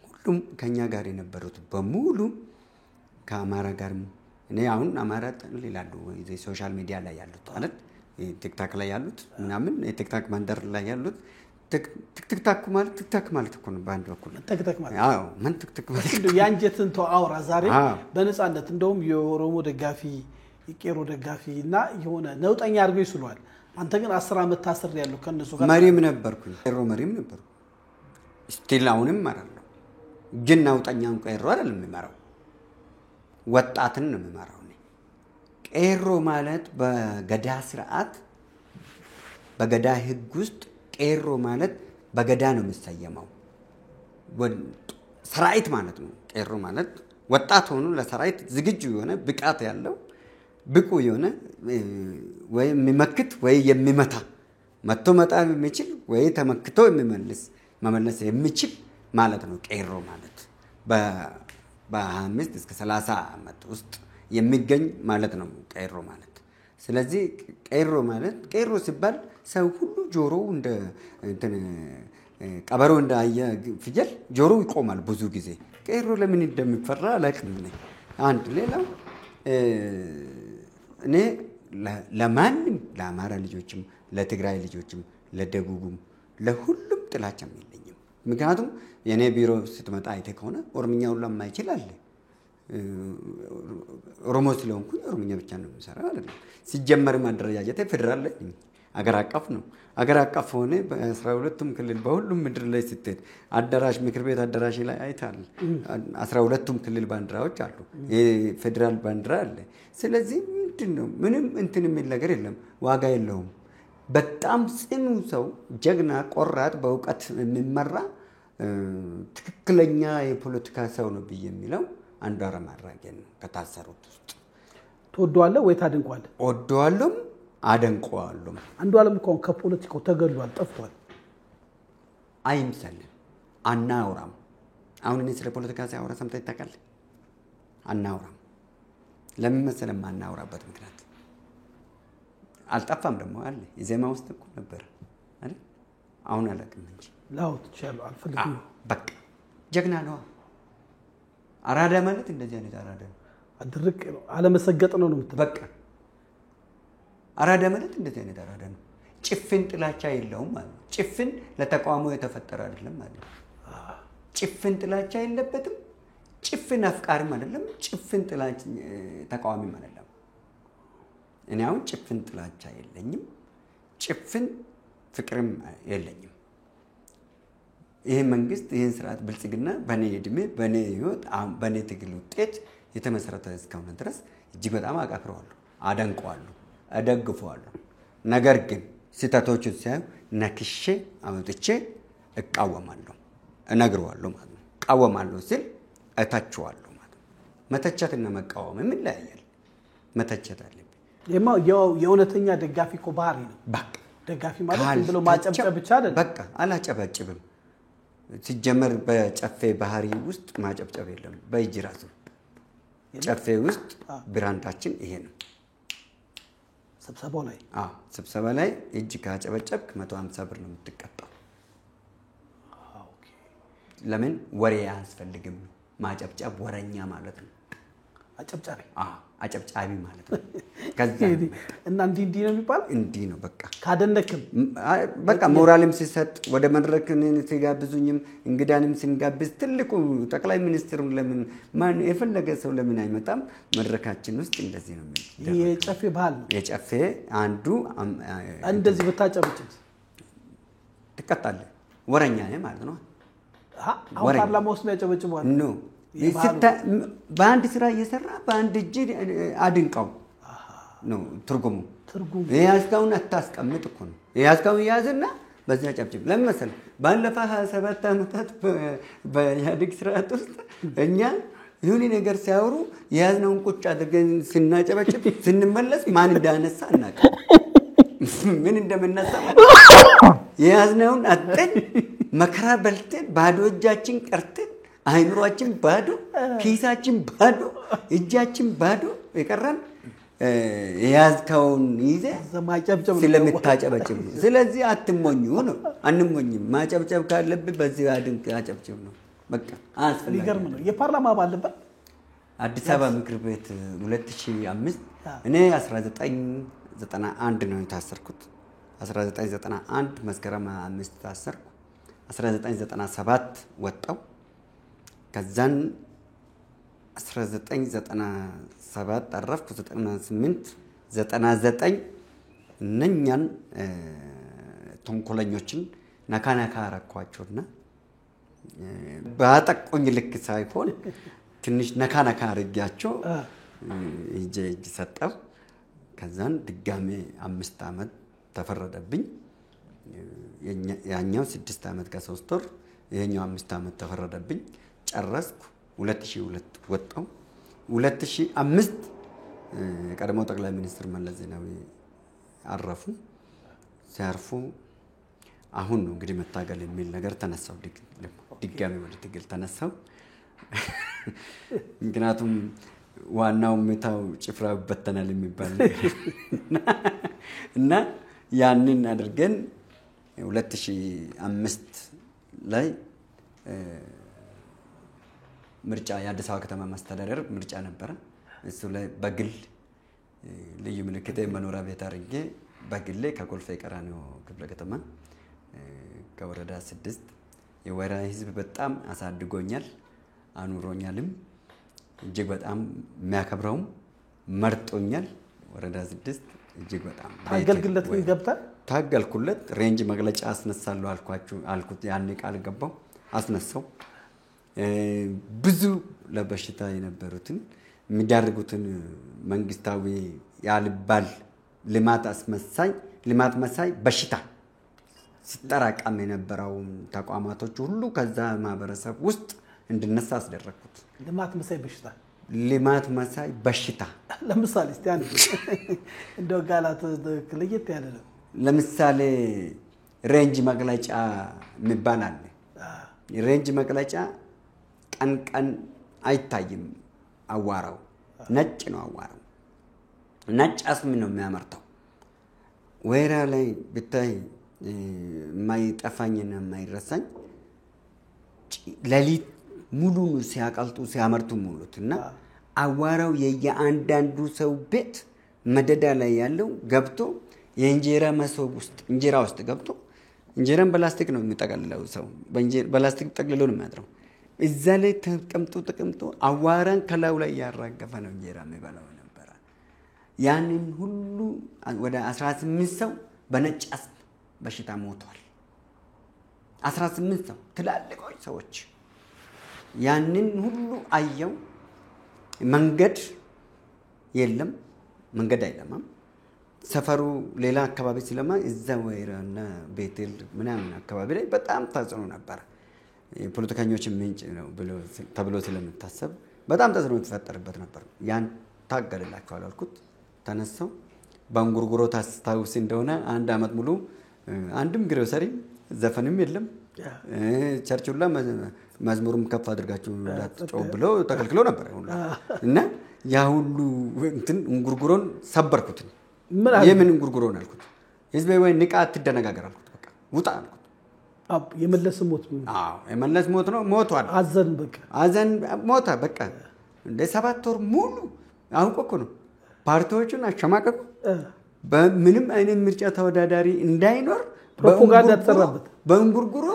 ሁሉም ከኛ ጋር የነበሩት በሙሉ ከአማራ ጋር እኔ አሁን አማራ ይላሉ እዚህ ሶሻል ሚዲያ ላይ ያሉት ማለት ቲክታክ ላይ ያሉት ምናምን የቲክታክ መንደር ላይ ያሉት ቲክታክ ማለት እኮ ነው ባንድ በኩል ቲክታክ ማለት አዎ ምን ቲክታክ ማለት ያንጀትን ተአውራ ዛሬ በነፃነት እንደውም የኦሮሞ ደጋፊ የቄሮ ደጋፊ እና የሆነ ነውጠኛ አድርገው ይስሏል አንተ ግን 10 አመት ታስር ያለው ከነሱ ጋር መሪም ነበርኩ ቄሮ መሪም ነበርኩ ስቲል አሁንም ማራለሁ ግን ነውጠኛን ቄሮ አይደለም የሚመራው ወጣትን ነው የሚመራው ቄሮ ማለት በገዳ ስርዓት በገዳ ህግ ውስጥ ቄሮ ማለት በገዳ ነው የሚሰየመው ሰራዊት ማለት ነው ቄሮ ማለት ወጣት ሆኖ ለሰራዊት ዝግጁ የሆነ ብቃት ያለው ብቁ የሆነ ወይ የሚመክት ወይ የሚመታ መጥቶ መጣል የሚችል ወይ ተመክቶ መመለስ የሚችል ማለት ነው ቄሮ ማለት በ25 እስከ 30 አመት ውስጥ የሚገኝ ማለት ነው ቄሮ ማለት ስለዚህ ቄሮ ሲባል ሰው ሁሉ ጆሮ እንደ ቀበሮ እንዳየ ፍየል ጆሮ ይቆማል ብዙ ጊዜ ቄሮ ለምን እንደሚፈራ አላውቅም አንድ ሌላው እኔ ለማንም ለአማራ ልጆችም ለትግራይ ልጆችም ለደቡብም ለሁሉም ጥላቻም የለኝም ምክንያቱም የኔ ቢሮ ስትመጣ አይተ ከሆነ ኦሮምኛውን ለማይችል አለ ኦሮሞ ስለሆንኩኝ ኦሮምኛ ብቻ ነው የምሰራው አይደለም ሲጀመር ማደረጃጀት ፌደራል ላይ አገር አቀፍ ነው አገር አቀፍ ሆነ በ12ቱም ክልል በሁሉም ምድር ላይ ስትሄድ አዳራሽ ምክር ቤት አዳራሽ ላይ አይታል 12ቱም ክልል ባንዲራዎች አሉ የፌደራል ባንዲራ አለ ስለዚህ ምንድነው ምንም እንትን የሚል ነገር የለም ዋጋ የለውም በጣም ጽኑ ሰው ጀግና ቆራጥ በእውቀት የሚመራ ትክክለኛ የፖለቲካ ሰው ነው የሚለው አንዱ ዓለም አራጌ ነው ከታሰሩት ውስጥ ተወዷል ወይ ታድንቋል ወዷልም አደንቋልም አንዱ ዓለም እኮ ከፖለቲካው ተገሏል ጠፍቷል አይምሰልም አናውራም አሁን እኔ ስለ ፖለቲካ ሳይወራ ሰምተህ ታውቃለህ አናውራም ለምን መሰለህ አናውራበት ምክንያት አልጠፋም ደግሞ አለ ኢዜማ ውስጥ እኮ ነበር አይደል አሁን አላውቅም እንጂ ላውት ይችላል አልፈልግም በቃ ጀግና ነው አራዳ ማለት እንደዚህ አይነት አራዳ ነው አድርቅ ነው አለመሰገጥ ነው የምትለው በቃ አራዳ ማለት እንደዚህ አይነት አራዳ ነው ጭፍን ጥላቻ የለውም ማለት ጭፍን ለተቋሙ የተፈጠረ አይደለም ማለት ጭፍን ጥላቻ የለበትም ጭፍን አፍቃሪም አይደለም ጭፍን ጥላቻ ተቋሚም አይደለም እኔ አሁን ጭፍን ጥላቻ የለኝም ጭፍን ፍቅርም የለኝም ይሄ መንግስት ይሄን ስርዓት ብልጽግና በኔ እድሜ በኔ ህይወት በኔ ትግል ውጤት የተመሰረተ እስካሁን ድረስ እጅግ በጣም አቃፍረዋለሁ አደንቀዋለሁ አደግፈዋለሁ ነገር ግን ሲታቶቹ ሲያዩ ነክሼ አውጥቼ እቃወማለሁ እነግረዋለሁ ማለት ነው ቃወማለሁ ሲል እታቸዋለሁ ማለት ነው መተቸትና መቃወም ምን ይለያያል መተቸት አለብኝ የእውነተኛ ደጋፊ እኮ ባህሪ ነው በቃ ደጋፊ ማለት ዝም ብሎ ማጨብጨብ ብቻ አይደለም በቃ አላጨበጭብም ሲጀመር በጨፌ ባህሪ ውስጥ ማጨብጨብ የለም በእጅ ራሱ ጨፌ ውስጥ ብራንዳችን ይሄ ነው ስብሰባ ላይ እጅ ካጨበጨብክ 150 ብር ነው የምትቀጣው ለምን ወሬ አያስፈልግም ማጨብጨብ ወረኛ ማለት ነው አጨብጫቢ ማለት ነው ከዛ እና እንዲ ነው የሚባል እንዲ ነው በቃ ካደነክም በቃ ሞራልም ሲሰጥ ወደ መድረክን ሲጋብዙኝም እንግዳንም ሲንጋብዝ ትልቁ ጠቅላይ ሚኒስትሩን ለምን ማን የፈለገ ሰው ለምን አይመጣም መድረካችን ውስጥ እንደዚህ ነው የጨፌ ባህል የጨፌ አንዱ እንደዚህ በታጨብጭብ ተቀጣለ ወረኛ ነህ ማለት ነው አሁን ፓርላማ ውስጥ ያጨበጭባል ኖ በአንድ ስራ እየሰራ በአንድ እጅ አድንቀው ነው ትርጉሙ የያዝከውን አታስቀምጥ እኮ ነው የያዝከውን ያዝና በዚያ ጨብጭብ ለምን መሰለህ ባለፈው 27 ዓመታት በኢህአዴግ ስርዓት ውስጥ እኛ ይሁን ነገር ሲያወሩ የያዝነውን ቁጭ አድርገን ስናጨበጭብ ስንመለስ ማን እንዳነሳ እናውቃለን ምን እንደምናሳ የያዝነውን አጥተን መከራ በልተን ባዶ እጃችን ቀርተን አይምሮአችን ባዶ ኪሳችን ባዶ እጃችን ባዶ የቀረን ያዝከውን ይዘ ማጨብጨብ ስለምታጨበጭብ ስለዚህ አትሞኙ ነው አንሞኝም ማጨብጨብ ካለብህ በዚህ አድንቅ አጨብጭብ ነው በቃ አስፈልግ ይገርም ነው የፓርላማ አባል ነበር አዲስ አበባ ምክር ቤት 2005 እኔ 1991 ነው የታሰርኩት 1991 መስከረም 5 ታሰርኩ 1997 ወጣው ከዛን 1997 አረፍኩ 98 99 እነኛን ተንኮለኞችን ነካናካ አረኳቸውና ባጠቁኝ ልክ ሳይሆን ትንሽ ነካናካ አርጋቸው እጅ ሰጠው ከዛን ድጋሜ 5 አመት ተፈረደብኝ ያኛው 6 አመት ከ3 ወር ይሄኛው 5 አመት ተፈረደብኝ ጨረስኩ 2002 ወጣው 2005 ቀድሞ ጠቅላይ ሚኒስትር መለስ ዜናዊ አረፉ ሲያርፉ አሁን ነው እንግዲህ መታገል የሚል ነገር ተነሳው ድጋሜ ወደ ትግል ተነሳው ምክንያቱም ዋናው ሜታው ጭፍራው በተናል የሚባል እና ያንን አድርገን 2005 ላይ ምርጫ የአዲስ አበባ ከተማ ማስተዳደር ምርጫ ነበር እሱ ላይ በግል ልዩ ምልክቴ መኖሪያ ቤት አድርጌ በግሌ ከኮልፌ ቀራኒዮ ክፍለ ከተማ ከወረዳ 6 የወይራ ህዝብ በጣም አሳድጎኛል አኑሮኛልም እጅግ በጣም የሚያከብረው መርጦኛል ወረዳ 6 እጅግ በጣም ታገልግለት ምን ገብታ ታገልኩለት ሬንጅ መግለጫ አስነሳለሁ አልኩት ያኔ ቃል ገባው አስነሳው ብዙ ለበሽታ የነበሩትን የሚዳርጉትን መንግስታዊ ያልባል ልማት መሳይ በሽታ ሲጠራቀም የነበረው ተቋማቶች ሁሉ ከዛ ማህበረሰብ ውስጥ እንድነሳ አስደረኩት ልማት መሳይ በሽታ ለምሳሌ እስቲ አንድ እንደው ጋላት ለየት ያለ ነው ለምሳሌ ሬንጅ መግለጫ የሚባል አለ ሬንጅ መግለጫ ቀን አይታይም አዋራው ነጭ ነው አዋራው ነጭ አስም ነው የሚያመርተው ወይራ ላይ ብታይ የማይጠፋኝና የማይረሳኝ ሌሊት ሙሉ ሲያቀልጡ ሲያመርቱ ሙሉት እና አዋራው የየአንዳንዱ ሰው ቤት መደዳ ላይ ያለው ገብቶ የእንጀራ መሶብ ውስጥ እንጀራ ውስጥ ገብቶ እንጀራን በላስቲክ ነው የሚጠቀልለው ሰው በላስቲክ ጠቅልሎ ነው የሚያድረው እዛ ላይ ተቀምጦ አዋራን ከላዩ ላይ ያራገፈ ነው እንጀራ የሚበላው ነበር ያንን ሁሉ ወደ 18 ሰው በነጭ አስም በሽታ ሞቷል 18 ሰው ትላልቆች ሰዎች ያንን ሁሉ አየው መንገድ የለም መንገድ አይለማም ሰፈሩ ሌላ አካባቢ ስለማ እዛ ወይራና ቤቴል ምናምን አካባቢ ላይ በጣም ተጽዕኖ ነበር የፖለቲከኞች ምንጭ ነው ተብሎ ስለምታሰብ በጣም ተጽዕኖ ተፈጠረበት ነበር ያን ታገለላችኋል አልኩት ተነሳው ባንጉርጉሮ ታስታውስ እንደሆነ አንድ አመት ሙሉ አንድም ግሮሰሪ ዘፈንም የለም ቸርቹላ መዝሙርም ከፍ አድርጋችሁ እንዳትጮው ብሎ ተከልክሎ ነበር እና ያ ሁሉ እንትን እንጉርጉሮን ሰበርኩት የምን እንጉርጉሮን አልኩት ህዝቤ ወይ ንቃ አትደነጋገር አልኩት በቃ ውጣ አልኩት የመለስ ሞት የመለስ ሞት ነው ሞቷል አዘን ሞታ በቃ እንደ 7 ወር ሙሉ አውቆ ነው ፓርቲዎቹን አሸማቀቁ በምንም አይነት ምርጫ ተወዳዳሪ እንዳይኖር ፕሮፓጋንዳ ተሰራበት በእንጉርጉሮ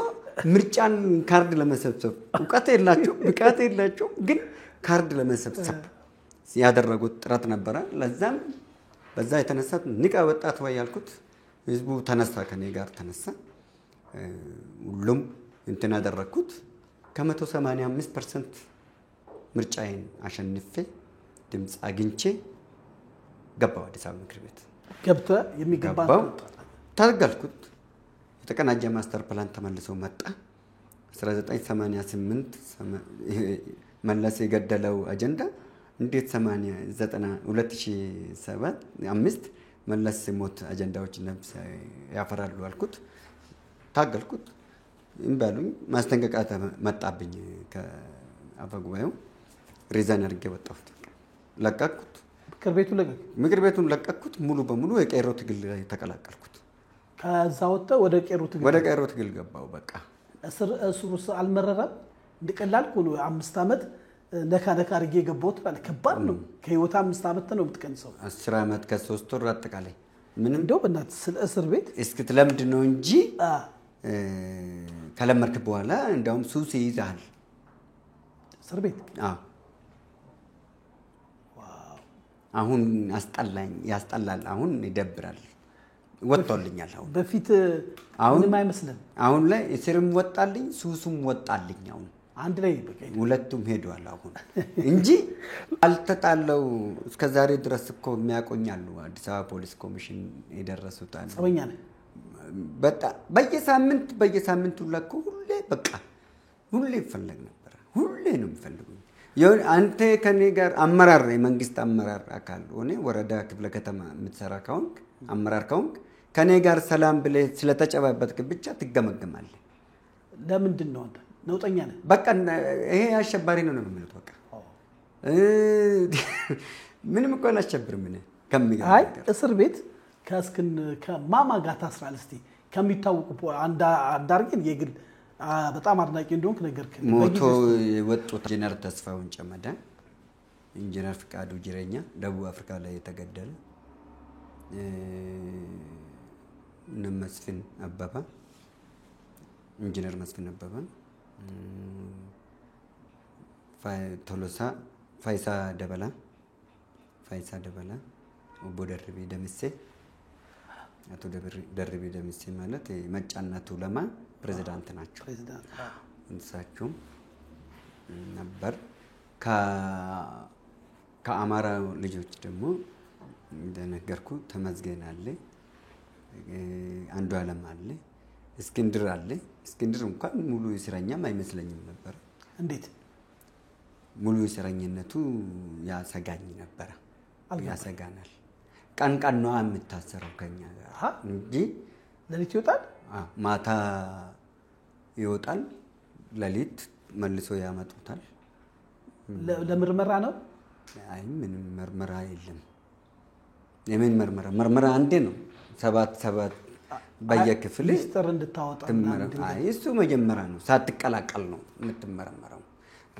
ምርጫን ካርድ ለመሰብሰብ ዕውቀት የላቸው ብቃት የላቸው ግን ካርድ ለመሰብሰብ ያደረጉት ጥረት ነበር ለዛም በዛ የተነሳ ንቃ ወጣት ወይ ያልኩት ህዝቡ ተነሳ ከኔ ጋር ተነሳ ሁሉም እንትን ያደረኩት ከ185% ምርጫዬን አሸንፌ ድምጽ አግኝቼ ገባው አዲስ አበባ ምክር ቤት ገብተ የሚገባው ታገልኩት የተቀናጀ ማስተር ፕላን ተመልሶ መጣ 1988 መለስ የገደለው አጀንዳ እንዴት 2007 5 መለስ ሞት አጀንዳዎች ነፍስ ያፈራሉ አልኩት ታገልኩት እንባሉኝ ማስተንቀቂያ መጣብኝ ከአፈጉባኤው ሪዛይን አድርጌ ወጣሁት ለቀቅኩት ምክር ቤቱን ለቀቅኩት ሙሉ በሙሉ የቄሮ ትግል ላይ ተቀላቀልኩት ከዛ ወጣ ወደ ቄሮ ትግል ገባው በቃ እሱስ አልመረረም እንደቀላል ሁሉ 5 አመት ለካ አርጌ ገባሁት ማለት ከባድ ነው ከህይወት 5 አመት ነው የምትቀንሰው 10 አመት ከ3 ወር አጠቃላይ ምንም እንደው በእናት ስለ እስር ቤት እስክትለምድ ነው እንጂ ከለመርክ በኋላ እንደውም ሱስ ይይዛል እስር ቤት አሁን ያስጠላል አሁን ይደብራል ወጥቶልኛል አሁን በፊት ምንም አይመስልም አሁን ላይ እስርም ወጣልኝ ሱሱም ወጣልኝ አሁን አንድ ላይ በቃ ሁለቱም ሄዷል አሁን እንጂ አልተጣለው እስከዛሬ ድረስ እኮ የሚያቆኛሉ አዲስ አበባ ፖሊስ ኮሚሽን የደረሱት አለ ጸበኛ ነው በጣም በየሳምንቱ ለኮ ሁሌ በቃ ሁሌ ይፈልግ ነበር ሁሌ ነው የሚፈልጉኝ አንተ ከኔ ጋር አመራር የመንግስት አመራር አካል ሆነ ወረዳ ክፍለ ከተማ የምትሰራ ካውንክ አመራር ካውንክ ከኔ ጋር ሰላም ብለህ ስለተጨባበጥክ ብቻ ትገመገማለህ ለምንድን ነው አንተ ነውጠኛ ነህ በቃ ይሄ አሸባሪ ነው የሚሉት በቃ ምንም እኮ አላሸብርም እኔ አይ እስር ቤት ከማማ ጋር ታስራል እስቲ ከሚታወቁ አንዳርግን የግል በጣም አድናቂ እንደሆንክ ነገርኩኝ ሞቶ የወጡት ኢንጂነር ተስፋውን ጨመዳ ኢንጂነር ፍቃዱ ጅሬኛ ደቡብ አፍሪካ ላይ የተገደለ መስፍን አበባ ኢንጂነር መስፍን አበባ ቶሎሳ ፋይሳ ደበላ ኦቦ ደርቤ ደምሴ አቶ ደርቤ ደምሴ ማለት መጫና ቱለማ ፕሬዝዳንት ናቸው እንሳቸው ነበር ከአማራ ልጆች ደግሞ እንደነገርኩ ተመዝገን አለ አንዱ ዓለም አለ እስክንድር አለ እስክንድር እንኳን ሙሉ እስረኛም አይመስለኝም ነበር እንዴት ሙሉ እስረኝነቱ ያሰጋኝ ነበር ያሰጋናል ቀን ነው የምታሰረው ከኛ ጋር እንጂ ለሊት ይወጣል ማታ ይወጣል ለሊት መልሶ ያመጡታል ለምርመራ ነው አይ ምንም ምርመራ የለም የምን ምርመራ አንዴ ነው 7 በየክፍል ሚስጥር እንድታወጣ አይ እሱ መጀመሪያ ነው ሳትቀላቀል ነው የምትመረመረው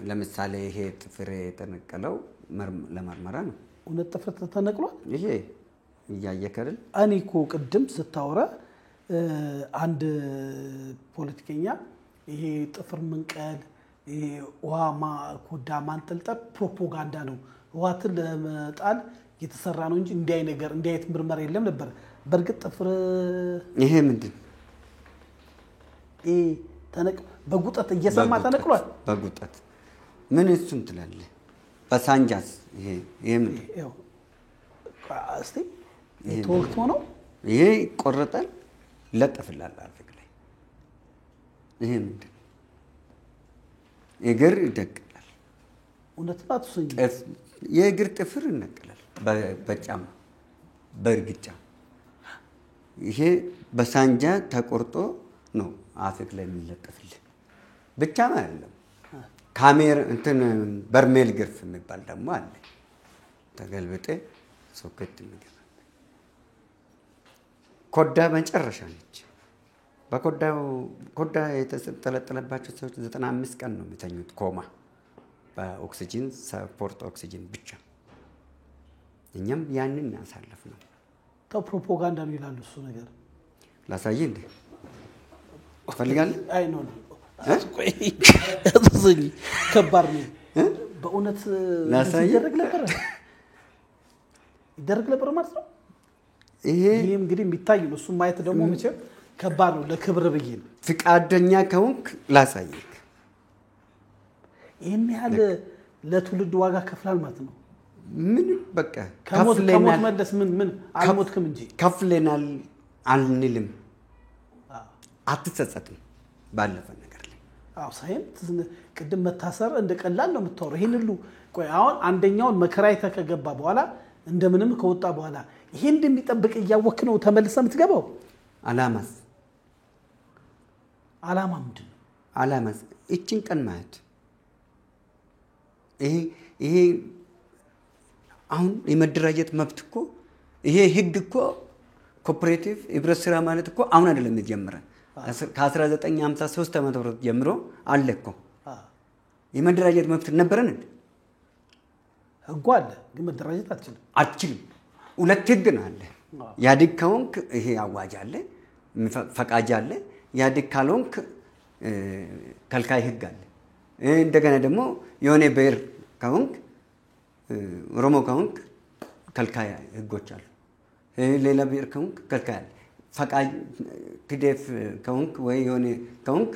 ለምሳሌ ይሄ ጥፍር የተነቀለው ለምርመራ ነው እውነት ጥፍር ተነቅሏል ይሄ ያየከረል እኔ እኮ ቅድም ስታወራ አንድ ፖለቲከኛ ይሄ ጥፍር መንቀል ይሄ ዋማ ኮዳ ማንጠልጠል ፕሮፓጋንዳ ነው ዋትን ለመጣል የተሰራ ነው እንጂ እንዲያይ ነገር እንዲያይት ምርመራ የለም ነበር በርግጥ ጥፍር ይሄ ምንድን በጉጠት እየሰማ ተነቅሏል በጉጠት ምን እሱን ትላለ በሳንጃስ ይሄ ምን ያው እስቲ ተወክቶ ነው ይሄ ቆረጣል ለጥፍላል አፍክ ላይ ይሄ ምንድን እግር ይደቅላል እውነት ነው አትሰኝ የእግር ጥፍር ይነቀላል በጫማ በእርግጫ ይሄ በሳንጃ ተቆርጦ ነው አፍክ ላይ የሚለጠፍል ብቻ አይደለም ካሜራ እንትን በርሜል ግርፍ የሚባል ደግሞ አለ ተገልብጠ ሶኬት የሚገባ ኮዳ መጨረሻ ነች ኮዳ የተሰጠለጠለባቸው ሰዎች 95 ቀን ነው የሚተኙት ኮማ በኦክሲጅን ሰፖርት ኦክሲጅን ብቻ እኛም ያንን ያሳለፍነው ተው ፕሮፓጋንዳ ነው ይላሉ እሱ ነገር ላሳይ እንዴ ትፈልጋለህ አይ ነው አስቆይ አትዘኝ ከባድ ነው በእውነት ይደረግ ነበር ማለት ነው ይሄም እንግዲህ የሚታይ ነው እሱ ማየት ደግሞ መቼም ከባድ ነው ለክብር ብዬ ፍቃደኛ ከሆንክ ላሳይክ ይሄን ያህል ለትውልድ ዋጋ ከፍላል ማለት ነው ምን በቃ ከሞት መለስ ምን አልሞትክም እንጂ ከፍለናል አልንልም አትጸጸትም ባለፈ ነገር ላይ አው ሳይም ቅድም መታሰር እንደቀላል ነው የምታወራው ይሄን ሁሉ ቆይ አሁን አንደኛውን መከራይ ተከገባ በኋላ እንደምንም ከወጣ በኋላ ይሄ እንደሚጠብቅ ያወክ ነው ተመልሰህ የምትገባው አላማ ምንድነው አላማስ እቺን ቀን ማለት ይሄ አሁን የመደራጀት መብት እኮ ይሄ ህግ እኮ ኮኦፐሬቲቭ ህብረት ስራ ማለት እኮ አሁን አይደለም የጀመረው ከ1953 ዓመተ ምህረት ጀምሮ አለ እኮ የመደራጀት መብት ነበረን ህጉ አለ ግን መደራጀት አትችልም ሁለት ህግ ነው አለ ያድግ ከሆንክ ይሄ አዋጅ አለ ፈቃጅ አለ ያድግ ካልሆንክ ከልካይ ህግ አለ እንደገና ደግሞ የሆነ ብሔር ከሆንክ ኦሮሞ ከሆንክ ከልካይ ህጎች አሉ ሌላ ብሔር ከሆንክ ከልካይ አለ ፈቃጅ ፒዲኤፍ ከሆንክ ወይ የሆነ ከሆንክ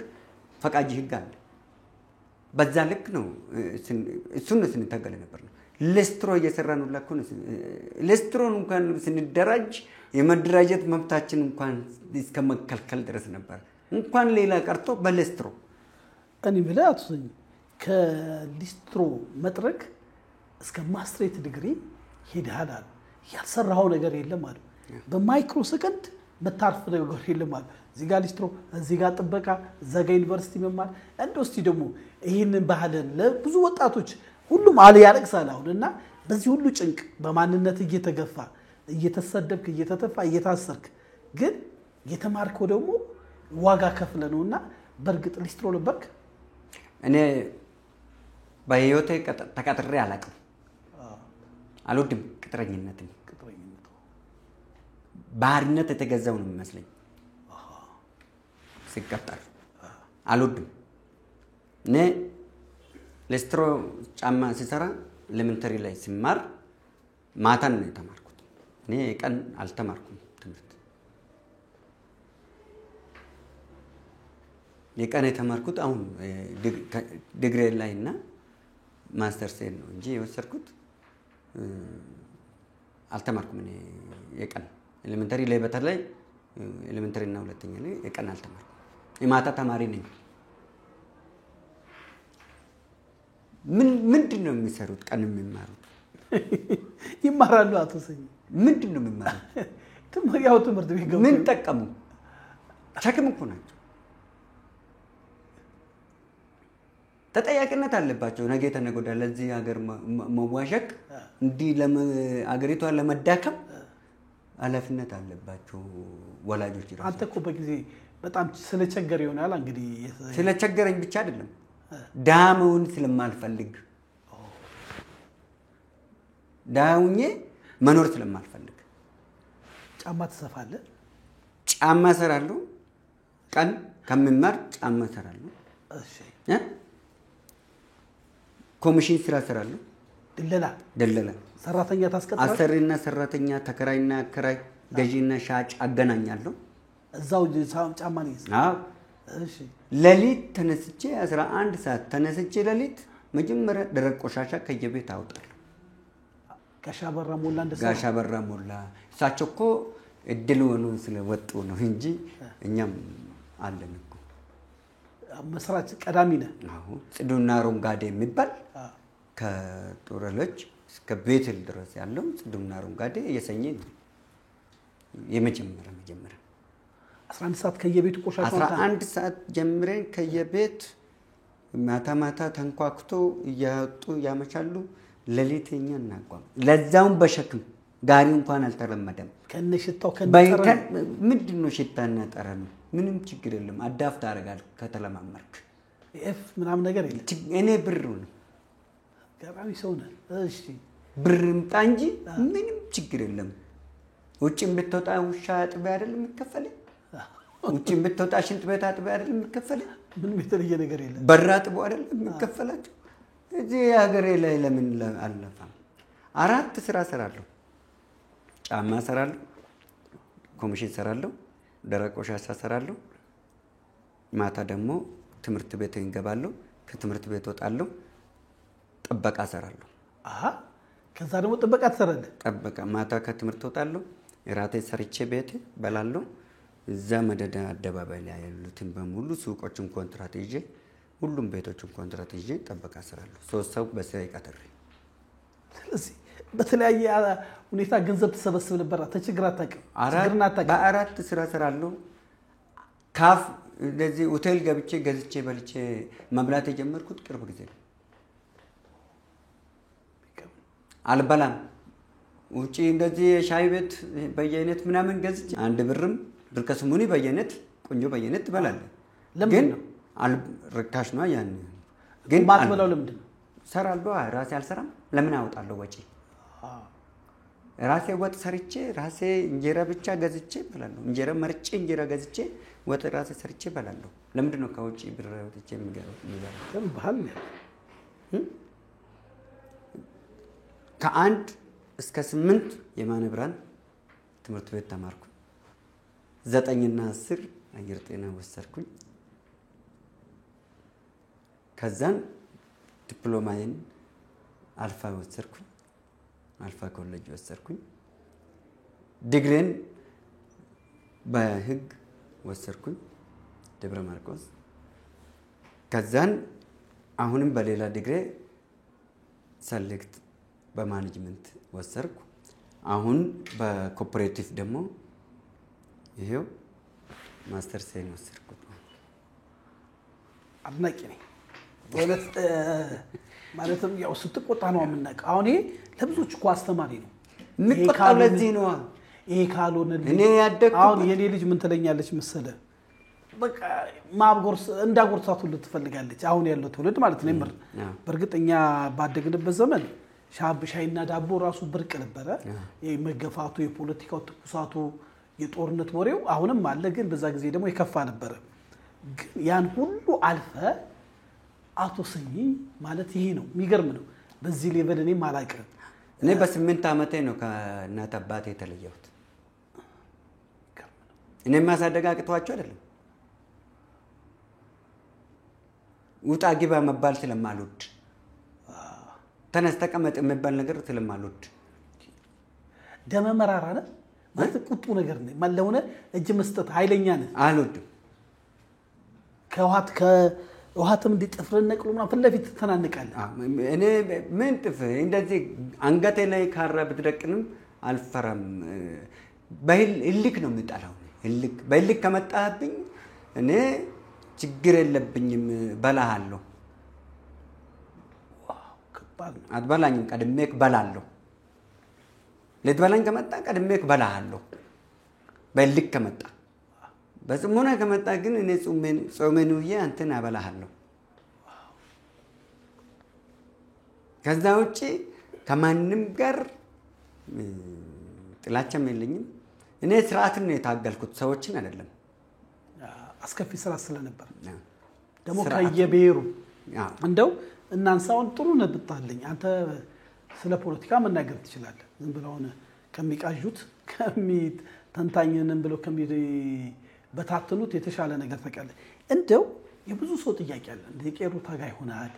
ፈቃጅ ህግ አለ በዛ ልክ ነው እሱን ስንታገል ነበር ነው ለስትሮ እየሰራን ሁላ እኮ ነው ለስትሮን እንኳን ስንደራጅ የመደራጀት መብታችን እንኳን እስከመከልከል ድረስ ነበር እንኳን ሌላ ቀርቶ በለስትሮ እኔ ብለህ ከሊስትሮ መጥረግ እስከ ማስትሬት ዲግሪ ሄደሃል ያልሰራው ነገር የለም ማለት በማይክሮ ሰከንድ መታርፍ ነገር የለም ማለት እዚህ ጋር ሊስትሮ እዚህ ጋር ጥበቃ ዘጋ ዩኒቨርሲቲ መማር እንደውስቲ ደግሞ ይሄንን ባህልን ለብዙ ወጣቶች ሁሉም አለ ያለቅሳል አሁንና በዚህ ሁሉ ጭንቅ በማንነት እየተገፋ እየተሰደብክ እየተተፋ እየታሰርክ ግን የተማርከው ደግሞ ዋጋ ከፍለ ነውና በርግጥ ሊስትሮ ነበርክ እኔ በህይወቴ ተቀጥሬ አላውቅም አልወድም ቅጥረኝነት ባርነት የተገዛው ነው የሚመስለኝ ሲቀጠር አልወድም እኔ ለስትሮ ጫማ ሲሰራ ኤሌመንተሪ ላይ ሲማር ማታን ነው የተማርኩት እኔ ቀን አልተማርኩም ትምህርት የቀን የተማርኩት አሁን ዲግሪ ላይና ማስተርስ ነው እንጂ የወሰድኩት አልተማርኩም እኔ የቀን ኤሌመንተሪ ላይ በተለይ ኤሌመንተሪ እና ሁለተኛ ላይ የቀን አልተማርኩም የማታ ተማሪ ነኝ ምንድነው የሚሰሩት ቀን የሚማሩት ይማራሉ አትሰኝ ምንድነው የሚማሩት ያው ትምህርት ቤት ገቡ ምን ተቀሙ ሸክም እኮ ናቸው ተጠያቂነት አለባቸው ነገ ተነጎዳ ለዚህ ሀገር መዋሸቅ እንዲ ለአገሪቷ ለመዳከም ኃላፊነት አለባቸው ወላጆች ራሱ። አንተ እኮ በጊዜ በጣም ስለቸገረ ይሆናል እንግዲህ ስለቸገረኝ ብቻ አይደለም ዳሙን ስለማልፈልግ ዳውኜ መኖር ስለማልፈልግ ጫማ ትሰፋለህ? ጫማ ሰራለሁ። ቀን ከምማር ጫማ ሰራለሁ። እሺ ኮሚሽን ስራ ሰራለሁ። ደለላ ሰራተኛ ታስቀጥራለህ? አሰሪና ሰራተኛ፣ ተከራይና አከራይ፣ ገዢና ሻጭ አገናኛለሁ። እዛው ጫማ ነው። አዎ እሺ ለሊት ተነስቼ 11 ሰዓት ተነስቼ ለሊት መጀመሪያ ደረቅ ቆሻሻ ከየቤት አውጣለሁ። ጋሻ በራ ሞላ እሳቸው እኮ እድል ሆኖ ስለወጡ ነው እንጂ እኛም አለን እኮ መስራት ቀዳሚ ነህ። አዎ ጽዱና አረንጓዴ የሚባል ከጦረሎች እስከ ቤትል ድረስ ያለው ጽዱና አረንጓዴ የሰኘ ነው የመጀመሪያ 11 ሰዓት ከየቤቱ ቆሻሻ 11 ሰዓት ጀምረን ከየቤት ማታ ተንኳክቶ እያወጡ ያመቻሉ። ለሊተኛ እናቋም ለዛውን በሸክም ጋሪ እንኳን አልተለመደም። ከነሽታው ከነጠረን ምንድነው ሽታና ጠረን ምንም ችግር የለም። አዳፍት አደርጋል ከተለማመርክ ኤፍ ምናምን ነገር የለም። እኔ ብር ነው ገራሚ ሰው ነህ። እሺ ብርም ጣንጂ ምንም ችግር የለም። ውጭም ብትወጣ ውሻ አጥቤ አይደለም የሚከፈለኝ። ውጭም ብትወጣ ሽንት ቤት አጥቤ አይደለም የሚከፈለኝ። ምንም የተለየ ነገር የለም። በር አጥቦ አይደለም የሚከፈላቸው። እዚህ ሀገሬ ላይ ለምን አልለፋም? 4 ስራ ሰራለሁ። ጫማ ሰራለሁ፣ ኮሚሽን ሰራለሁ፣ ደረቅ ቆሻሻ ሰራለሁ። ማታ ደግሞ ትምህርት ቤት እንገባለሁ፣ ከትምህርት ቤት ወጣለሁ፣ ጥበቃ ሰራለሁ። ከዛ ደግሞ ጥበቃ ትሰራለህ? ጥበቃ ማታ ከትምህርት ወጣለሁ፣ ራቴ ሰርቼ ቤት በላለሁ። እዛ መደዳ አደባባይ ላይ ያሉትን በሙሉ ሱቆችን ኮንትራት ይዤ ሁሉም ቤቶችን ኮንትራት ይዤ ጥበቃ ሰራለሁ። 3 ሰው በስራ ይቀጥሬ። ስለዚህ በተለያየ ሁኔታ ገንዘብ ተሰበስብ ነበር። ተቸግራ አታውቅም? በ4 ስራ ሰራለሁ። ካፍ እንደዚህ ሆቴል ገብቼ ገዝቼ በልቼ መብላት የጀመርኩት ቅርብ ጊዜ ነው። አልበላም። ውጪ እንደዚህ ሻይ ቤት በየአይነት ምናምን ገዝቼ 1 ብርም ብር ከስሙኒ በየአይነት ቆንጆ በየአይነት ትበላለህ። ለምን ነው ርካሽ ነው ያን ግን ማትበላው? ለምንድን ነው? ሰራለሁ። ራሴ አልሰራም። ለምን አወጣለሁ ወጪ? ራሴ ወጥ ሰርቼ ራሴ እንጀራ ብቻ ገዝቼ በላለሁ። እንጀራ መርጬ እንጀራ ገዝቼ ወጥ ራሴ ሰርቼ በላለሁ። ለምንድን ነው ከውጪ ብር ወጥቼ የምገባው? ባህል ከ1 እስከ 8 የማነ ብርሃን ትምህርት ቤት ተማርኩ። 9 እና 10 አየር ጤና ወሰድኩኝ። ከዛን ዲፕሎማዬን አልፋ ወሰድኩኝ። አልፋ ኮሌጅ ወሰድኩኝ። ዲግሪን በህግ ወሰድኩኝ ደብረ ማርቆስ። ከዛን አሁንም በሌላ ዲግሪ ሰሌክት በማኔጅመንት ወሰድኩ። አሁን በኮኦፐሬቲቭ ደግሞ ይሄው ማስተር ሴን ወሰድኩ። አድናቂ ነኝ በእውነት። ማለትም ያው ስትቆጣ ነው የምናውቀው። አሁን ይሄ ለብዙዎች እኮ አስተማሪ ነው። የምትቆጣው ለዚህ ነው። ይሄ ካልሆነ እኔ ያደግኩት አሁን የኔ ልጅ ምን ትለኛለች መሰለህ? በቃ ማብጎርስ እንዳጎርሳት ሁሉ ትፈልጋለች። አሁን ያለው ትውልድ ማለት ነው። ምር በርግጠኛ ባደግንበት ዘመን ሻይና ዳቦ ራሱ ብርቅ ነበረ። ይሄ መገፋቱ፣ የፖለቲካው ትኩሳቱ፣ የጦርነት ወሬው አሁንም አለ፣ ግን በዛ ጊዜ ደግሞ የከፋ ነበረ። ግን ያን ሁሉ አልፈ አቶ ስኝ ማለት ይሄ ነው። የሚገርም ነው። በዚህ ሌቨል እኔ ማላቀም እኔ በ8 ዓመቴ ነው ከእናት አባቴ የተለየሁት። እኔ ማሳደግ አቅቷቸው አይደለም። ውጣ ግባ መባል ስለማልወድ፣ ተነስ ተቀመጥ የሚባል ነገር ስለማልወድ። ደመ መራራ ነህ ማለት ቁጡ ነገር ነህ ማለት ለሆነ እጅ መስጠት ኃይለኛ ነህ። አልወድም። ውሃትም እንዲጥፍርን ነቅሎ ምናምን ፊት ለፊት ተናንቃለህ። እኔ ምን ጥፍር እንደዚህ አንገቴ ላይ ካራ ብትደቅንም አልፈራም። በህልክ ነው የምጠላው። በህልክ ከመጣህብኝ እኔ ችግር የለብኝም፣ በላሃለሁ። አትበላኝም፣ ቀድሜ በላለሁ። ልትበላኝ ከመጣ ቀድሜ እበላሃለሁ በልክ ከመጣ በጽሞና ከመጣ ግን እኔ ጾሜን ውዬ አንተን አበላሃለሁ ከዛ ውጪ ከማንም ጋር ጥላቻም የለኝም እኔ ስርዓትን ነው የታገልኩት ሰዎችን አይደለም አስከፊ ስራ ስለነበር ደሞ ከየብሔሩ እንደው እናንሳውን ጥሩ ነብጣልኝ አንተ ስለ ፖለቲካ መናገር ትችላለህ ዝም ብለው ከሚቃዡት ተንታኝነን ብለው በታተኑት የተሻለ ነገር ተቀለ እንደው የብዙ ሰው ጥያቄ አለ እንደ ቄሩ ታጋይ ሆነሃል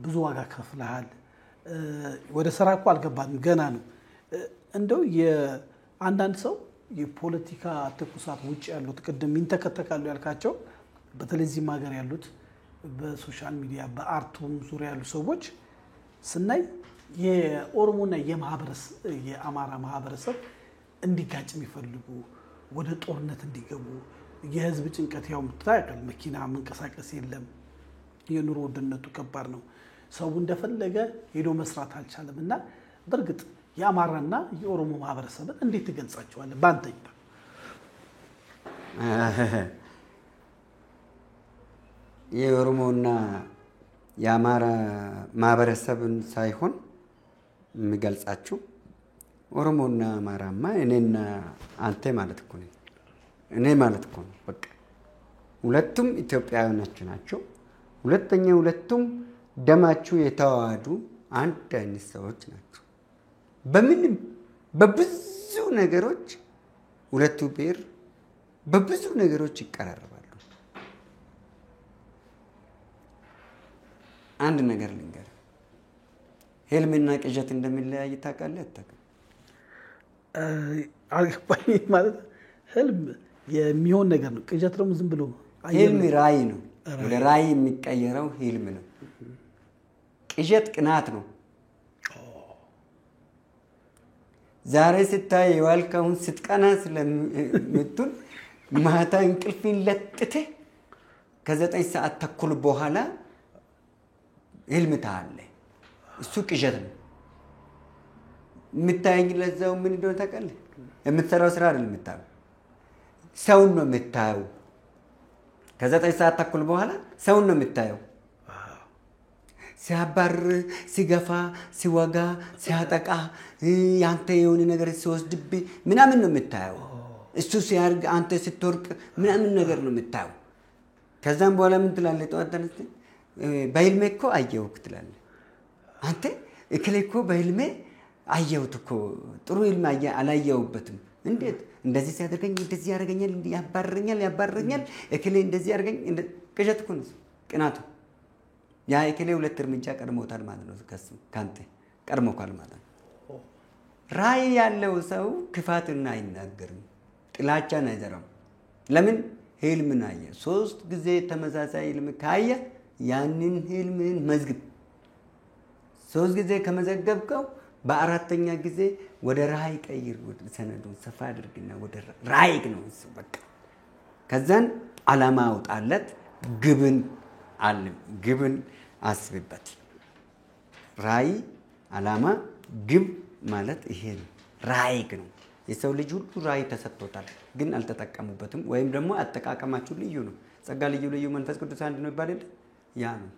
ብዙ ዋጋ ከፍለሃል ወደ ስራ እኮ አልገባንም ገና ነው እንደው የአንዳንድ ሰው የፖለቲካ ተኩሳት ውጭ ያሉት ቅድም ይንተከተካሉ ያልካቸው በተለዚህ ማገር ያሉት በሶሻል ሚዲያ በአርቱም ዙሪያ ያሉ ሰዎች ስናይ የኦሮሞና የአማራ ማህበረሰብ እንዲጋጭ የሚፈልጉ ወደ ጦርነት እንዲገቡ የህዝብ ጭንቀት ያው ምታያቀል መኪና መንቀሳቀስ የለም የኑሮ ውድነቱ ከባድ ነው ሰው እንደፈለገ ሄዶ መስራት አልቻለምና በርግጥ የአማራና የኦሮሞ ማህበረሰብ እንዴት ትገልጻቸዋለህ ባንተኛ የኦሮሞና የአማራ ማህበረሰብን ሳይሆን የሚገልጻቸው ኦሮሞና አማራማ እኔና አንተ ማለት እኮ ነው እኔ ማለት እኮ ነው በቃ ሁለቱም ኢትዮጵያውያኖች ናቸው ሁለተኛ ሁለቱም ደማቸው የተዋሃዱ አንድ አይነት ሰዎች ናቸው በምንም በብዙ ነገሮች ሁለቱ ብሔር በብዙ ነገሮች ይቀራረባሉ አንድ ነገር ልንገር ህልምና ቅዠት እንደሚለያይ ታውቃለህ አታውቅም አልገባኝ ማለት ህልም የሚሆን ነገር ነው ቅዠት ደግሞ ዝም ብሎ ህልም ራይ ነው ወደ ራይ የሚቀየረው ህልም ነው ቅዠት ቅናት ነው ዛሬ ስታይ የዋልካውን ስትቀና ስለምትል ማታ እንቅልፍን ለጥተ ከ9 ሰዓት ተኩል በኋላ ህልም ታለ እሱ ቅዠት ነው ምታየኝ ለዛው ምን እንደሆነ ታውቃለህ የምትሰራው ስራ አይደለም የምታየው ሰው ነው የምታየው ከ9 ሰዓት ተኩል በኋላ ሰው ነው የምታየው ሲያባር ሲገፋ ሲወጋ ሲያጠቃ ያንተ የሆነ ነገር ሲወስድብ ምናምን ነው የምታየው እሱ ሲያርግ አንተ ስትወርቅ ምናምን ነገር ነው የምታየው ከዛም በኋላ ምን ትላለህ ጠዋት ተነስተህ በህልሜ እኮ አየሁክ ትላለህ አንተ እከሌ እኮ በህልሜ አየሁት እኮ ጥሩ ህልም አላየሁበትም እንዴት እንደዚህ ሲያደርገኝ እንደዚህ ያደርገኛል ያባረኛል እከሌ እንደዚህ ያደርገኝ ቅዠት እኮ ነው ቅናቱ ያ እከሌ ሁለት እርምጃ ቀድሞታል ማለት ነው ካንተ ቀድሞካል ማለት ነው ራይ ያለው ሰው ክፋትና አይናገርም ጥላቻን አይዘራም ለምን ህልምን አየ 3 ጊዜ ተመሳሳይ ህልም ካየ ያንን ህልምን መዝግብ 3 ጊዜ ከመዘገብከው በአራተኛ ጊዜ ወደ ራይ ቀይር ወደ ሰነዱን ሰፋ አድርግና ወደ ራይ ነው በቃ ከዛን አላማ አውጣለት ግብን አስብበት ራይ አላማ ግብ ማለት ይሄ ነው ራይ ነው የሰው ልጅ ሁሉ ራይ ተሰጥቶታል ግን አልተጠቀሙበትም ወይም ደግሞ አጠቃቀማችሁ ልዩ ነው ጸጋ ልዩ መንፈስ ቅዱስ አንድ ነው ይባላል ያ ነው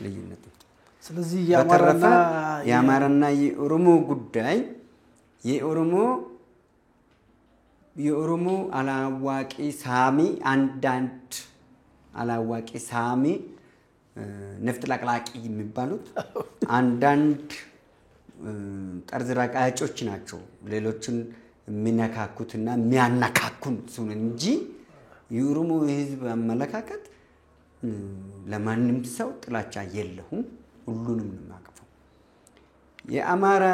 ልዩነቱ ስለዚህ የአማራና የኦሮሞ ጉዳይ የኦሮሞ አላዋቂ ሳሚ አንዳንድ አላዋቂ ሳሚ ነፍጥ ላቅላቂ የሚባሉት አንዳንድ ጠርዝ ራቃጮች ናቸው ሌሎችን የሚነካኩትና የሚያነካኩን ሱን እንጂ የኦሮሞ ህዝብ አመለካከት ለማንም ሰው ጥላቻ የለውም ሁሉንም ማቀፈው የአማራ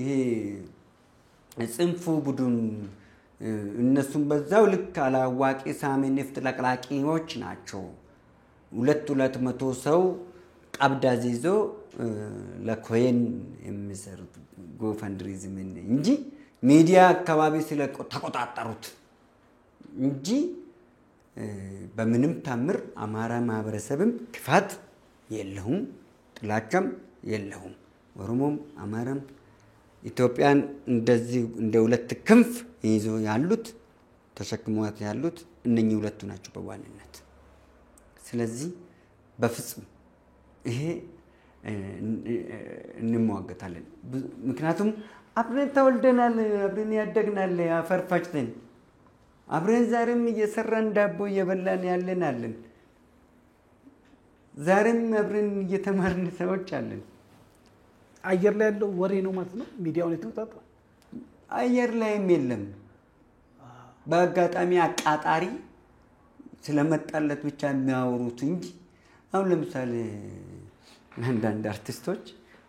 ይሄ ጽንፉ ቡድን እነሱም በዛው ልክ አላዋቂ ሳሚ ነፍጥ ለቅላቂዎች ናቸው 200 ሰው ቀብዳ ይዞ ለኮይን የሚሰሩት ጎፈንድሪዝም እንጂ ሚዲያ አካባቢ ተቆጣጣሩት እንጂ በምንም ታምር አማራ ማህበረሰብም ክፋት የለውም ጥላቻም የለውም ኦሮሞም አማራም ኢትዮጵያን እንደዚህ እንደ ሁለት ክንፍ ይዞ ያሉት ተሸክሟት ያሉት እነኚህ ሁለቱ ናቸው በዋናነት። ስለዚህ በፍጹም ይሄ እንሟገታለን። ምክንያቱም አብረን ተወልደናል፣ አብረን ያደግናል፣ አፈርፋጭተን አብረን ዛሬም እየሰራን ዳቦ እየበላን ያለን አለን። ዛሬም አብረን እየተማርን ሰዎች አለን። አየር ላይ ያለው ወሬ ነው ማለት ነው ሚዲያውን የተቆጣጠረ? አየር ላይም የለም። በአጋጣሚ አቃጣሪ ስለመጣለት ብቻ የሚያወሩት እንጂ አሁን ለምሳሌ አንዳንድ አርቲስቶች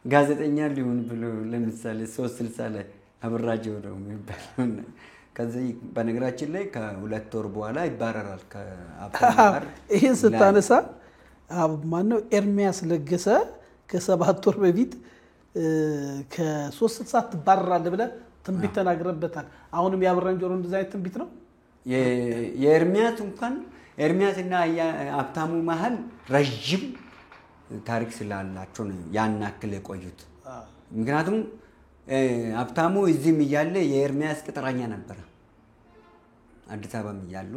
ጋዜጠኛ ሊሆን ብሎ ለምሳሌ 360 ላይ አብራጅ ነው የሚባለው። ከዚህ በነገራችን ላይ ከሁለት ወር በኋላ ይባረራል ከአባር። ይሄን ስታነሳ ማነው ኤርሚያስ ለገሰ ከ7 ወር በፊት ከ360 ትባረራለህ ብለህ ትንቢት ተናግረበታል። አሁንም ያብራን ጆሮ እንደዛ አይነት ትንቢት ነው። የኤርሚያስ እንኳን ኤርሚያስና ሀብታሙ መሀል ረጅም ታሪክ ስላላቸው ነው ያን ያክል የቆዩት። ምክንያቱም ሀብታሙ እዚህም እያለ የኤርሚያስ ቅጥረኛ ነበረ። አዲስ አበባም እያሉ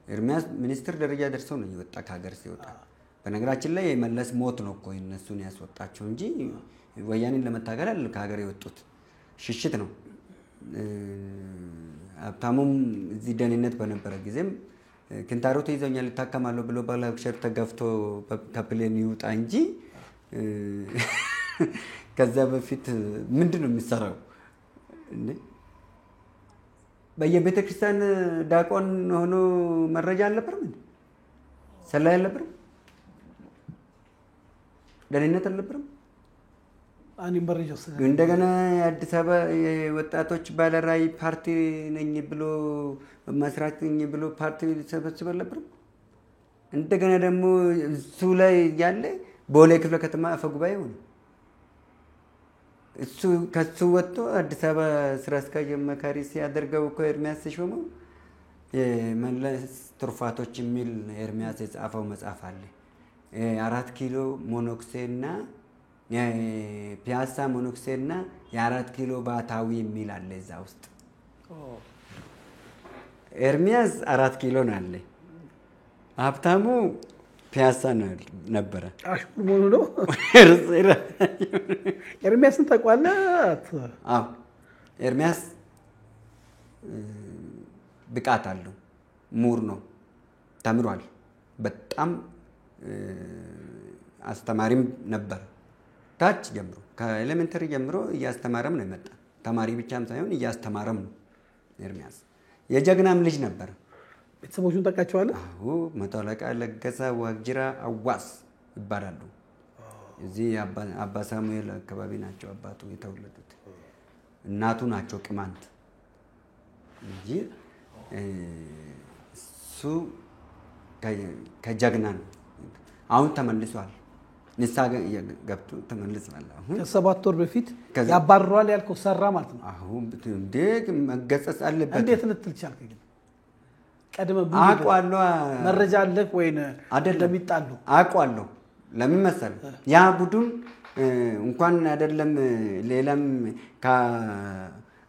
ኤርሚያስ ሚኒስትር ደረጃ ደርሰው ነው የወጣ ከሀገር ሲወጣ። በነገራችን ላይ የመለስ ሞት ነው እኮ እነሱን ያስወጣቸው እንጂ ወያኔን ለመታገል አይደል ከሀገር የወጡት። ሽሽት ነው። ሀብታሙም እዚህ ደህንነት በነበረ ጊዜም ክንታሮት ይዘውኛል ይታከማለሁ ብሎ ባለአክሸር ተገፍቶ ከፕሌን ይውጣ እንጂ ከዛ በፊት ምንድን ነው የሚሰራው? በየቤተ ክርስቲያን ዲያቆን ሆኖ መረጃ አልነበረም እንዴ? ሰላይ አልነበረም? ደህንነት አልነበረም? እንደገና የአዲስ አበባ ወጣቶች ባለራዕይ ፓርቲ ነኝ ብሎ መስራት ነኝ ብሎ ፓርቲ ሰበስበ አልነበረም? እንደገና ደግሞ እሱ ላይ ያለ ቦሌ ክፍለ ከተማ አፈ ጉባኤ ሆነ። እሱ ከሱ ወጥቶ አዲስ አበባ ስራ አስኪያጅ መካሪ ሲያደርገው እኮ ኤርሚያስ ተሾመው የመለስ ትሩፋቶች የሚል ኤርሚያስ የጻፈው መጽሐፍ አለ። 4 ኪሎ ሞኖክሴና ፒያሳ ሞኖክሴና የ4 ኪሎ ባታዊ የሚል አለ እዛ ውስጥ። ኤርሚያስ 4 ኪሎ ነው አለ። ሀብታሙ ፒያሳ ነበረ። አሽሙር ነው። ኤርሚያስን ተቋላት? አዎ ኤርሚያስ ብቃት አለው፣ ምሁር ነው፣ ተምሯል። በጣም አስተማሪም ነበር። ታች ጀምሮ ከኤሌመንተሪ ጀምሮ እያስተማረም ነው የመጣ። ተማሪ ብቻም ሳይሆን እያስተማረም ነው። ኤርሚያስ የጀግናም ልጅ ነበር። ቤተሰቦቹን ታውቃቸዋለህ? አዎ መቶ አለቃ ለገሰ ዋቅጅራ አዋስ ይባላሉ። እዚህ አባ ሳሙኤል አካባቢ ናቸው አባቱ የተወለዱት። እናቱ ናቸው ቅማንት እንጂ እሱ ከጀግና ነው። አሁን ተመልሷል። ንስሓ ገብቶ ተመልሷል። አሁን ከ7 ወር በፊት ያባርሯል ያልከው ሰራ ማለት ነው። አሁን እንዴ መገሰጽ አለበት። እንዴት ልትል ቻልክ ግን? ቀድመ አቋለው መረጃ አለህ ወይ አይደለም? ይጣሉ አቋለው። ለምን መሰለህ? ያ ቡድን እንኳን አይደለም ሌላም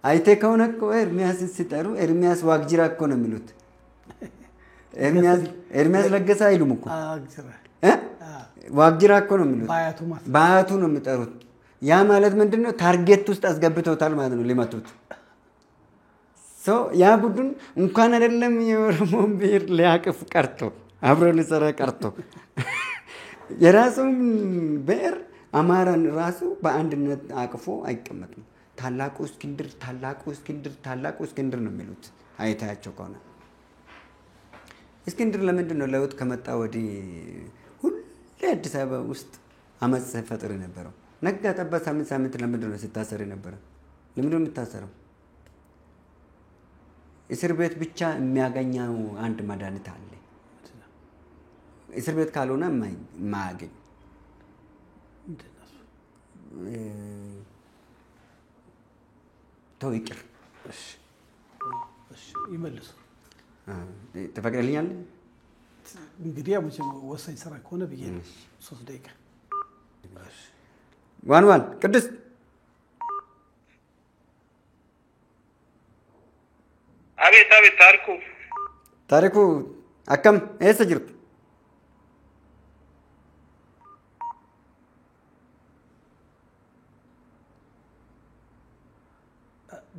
አይቴ ከሆነ እኮ ኤርሚያስ ሲጠሩ ኤርሚያስ ዋቅጅራ እኮ ነው የሚሉት። ኤርሚያስ ለገሰ አይሉም እኮ ዋቅጅራ እኮ ነው የሚሉት። በአያቱ ነው የሚጠሩት። ያ ማለት ምንድነው? ታርጌት ውስጥ አስገብተውታል ማለት ነው ሊመቱት። ያ ቡድን እንኳን አይደለም የኦሮሞን ብሔር ሊያቅፍ ቀርቶ አብሮ ሊሰራ ቀርቶ የራሱን ብሔር አማራን ራሱ በአንድነት አቅፎ አይቀመጥም። ታላቁ እስክንድር ነው የሚሉት። አይታያቸው ከሆነ እስክንድር ለምንድን ነው ለውጥ ከመጣ ወዲህ ሁሌ አዲስ አበባ ውስጥ አመፅ ሲፈጥር የነበረው? ነጋ ጠባ ሳምንት ለምንድን ነው ሲታሰር የነበረው? ለምንድን ነው የሚታሰረው? እስር ቤት ብቻ የሚያገኘው አንድ መድኃኒት አለ። እስር ቤት ካልሆነ የማያገኝ ተው ይቅር። ይመልሱ። ትፈቅድልኛለህ? እንግዲህ ያው መቼም ወሳኝ ስራ ከሆነ ብዬ ነው። 3 ደቂቃ ዋን ቅዱስ አቤት ታሪኩ አከም ኤሰ ጅርቱ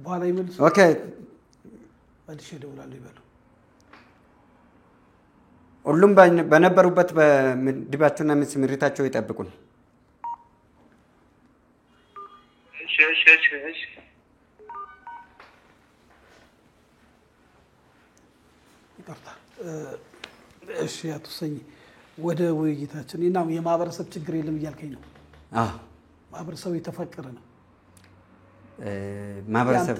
በኋላ ይመልሱ ኦኬ መልሼ እደውላለሁ ይበሉ ሁሉም በነበሩበት በድባቸውና ስምሪታቸው ይጠብቁን እሺ ይቅርታ እሺ አቶ ሰኝ ወደ ውይይታችን እና የማህበረሰብ ችግር የለም እያልከኝ ነው ማህበረሰቡ የተፈቀረ ነው ማህበረሰብ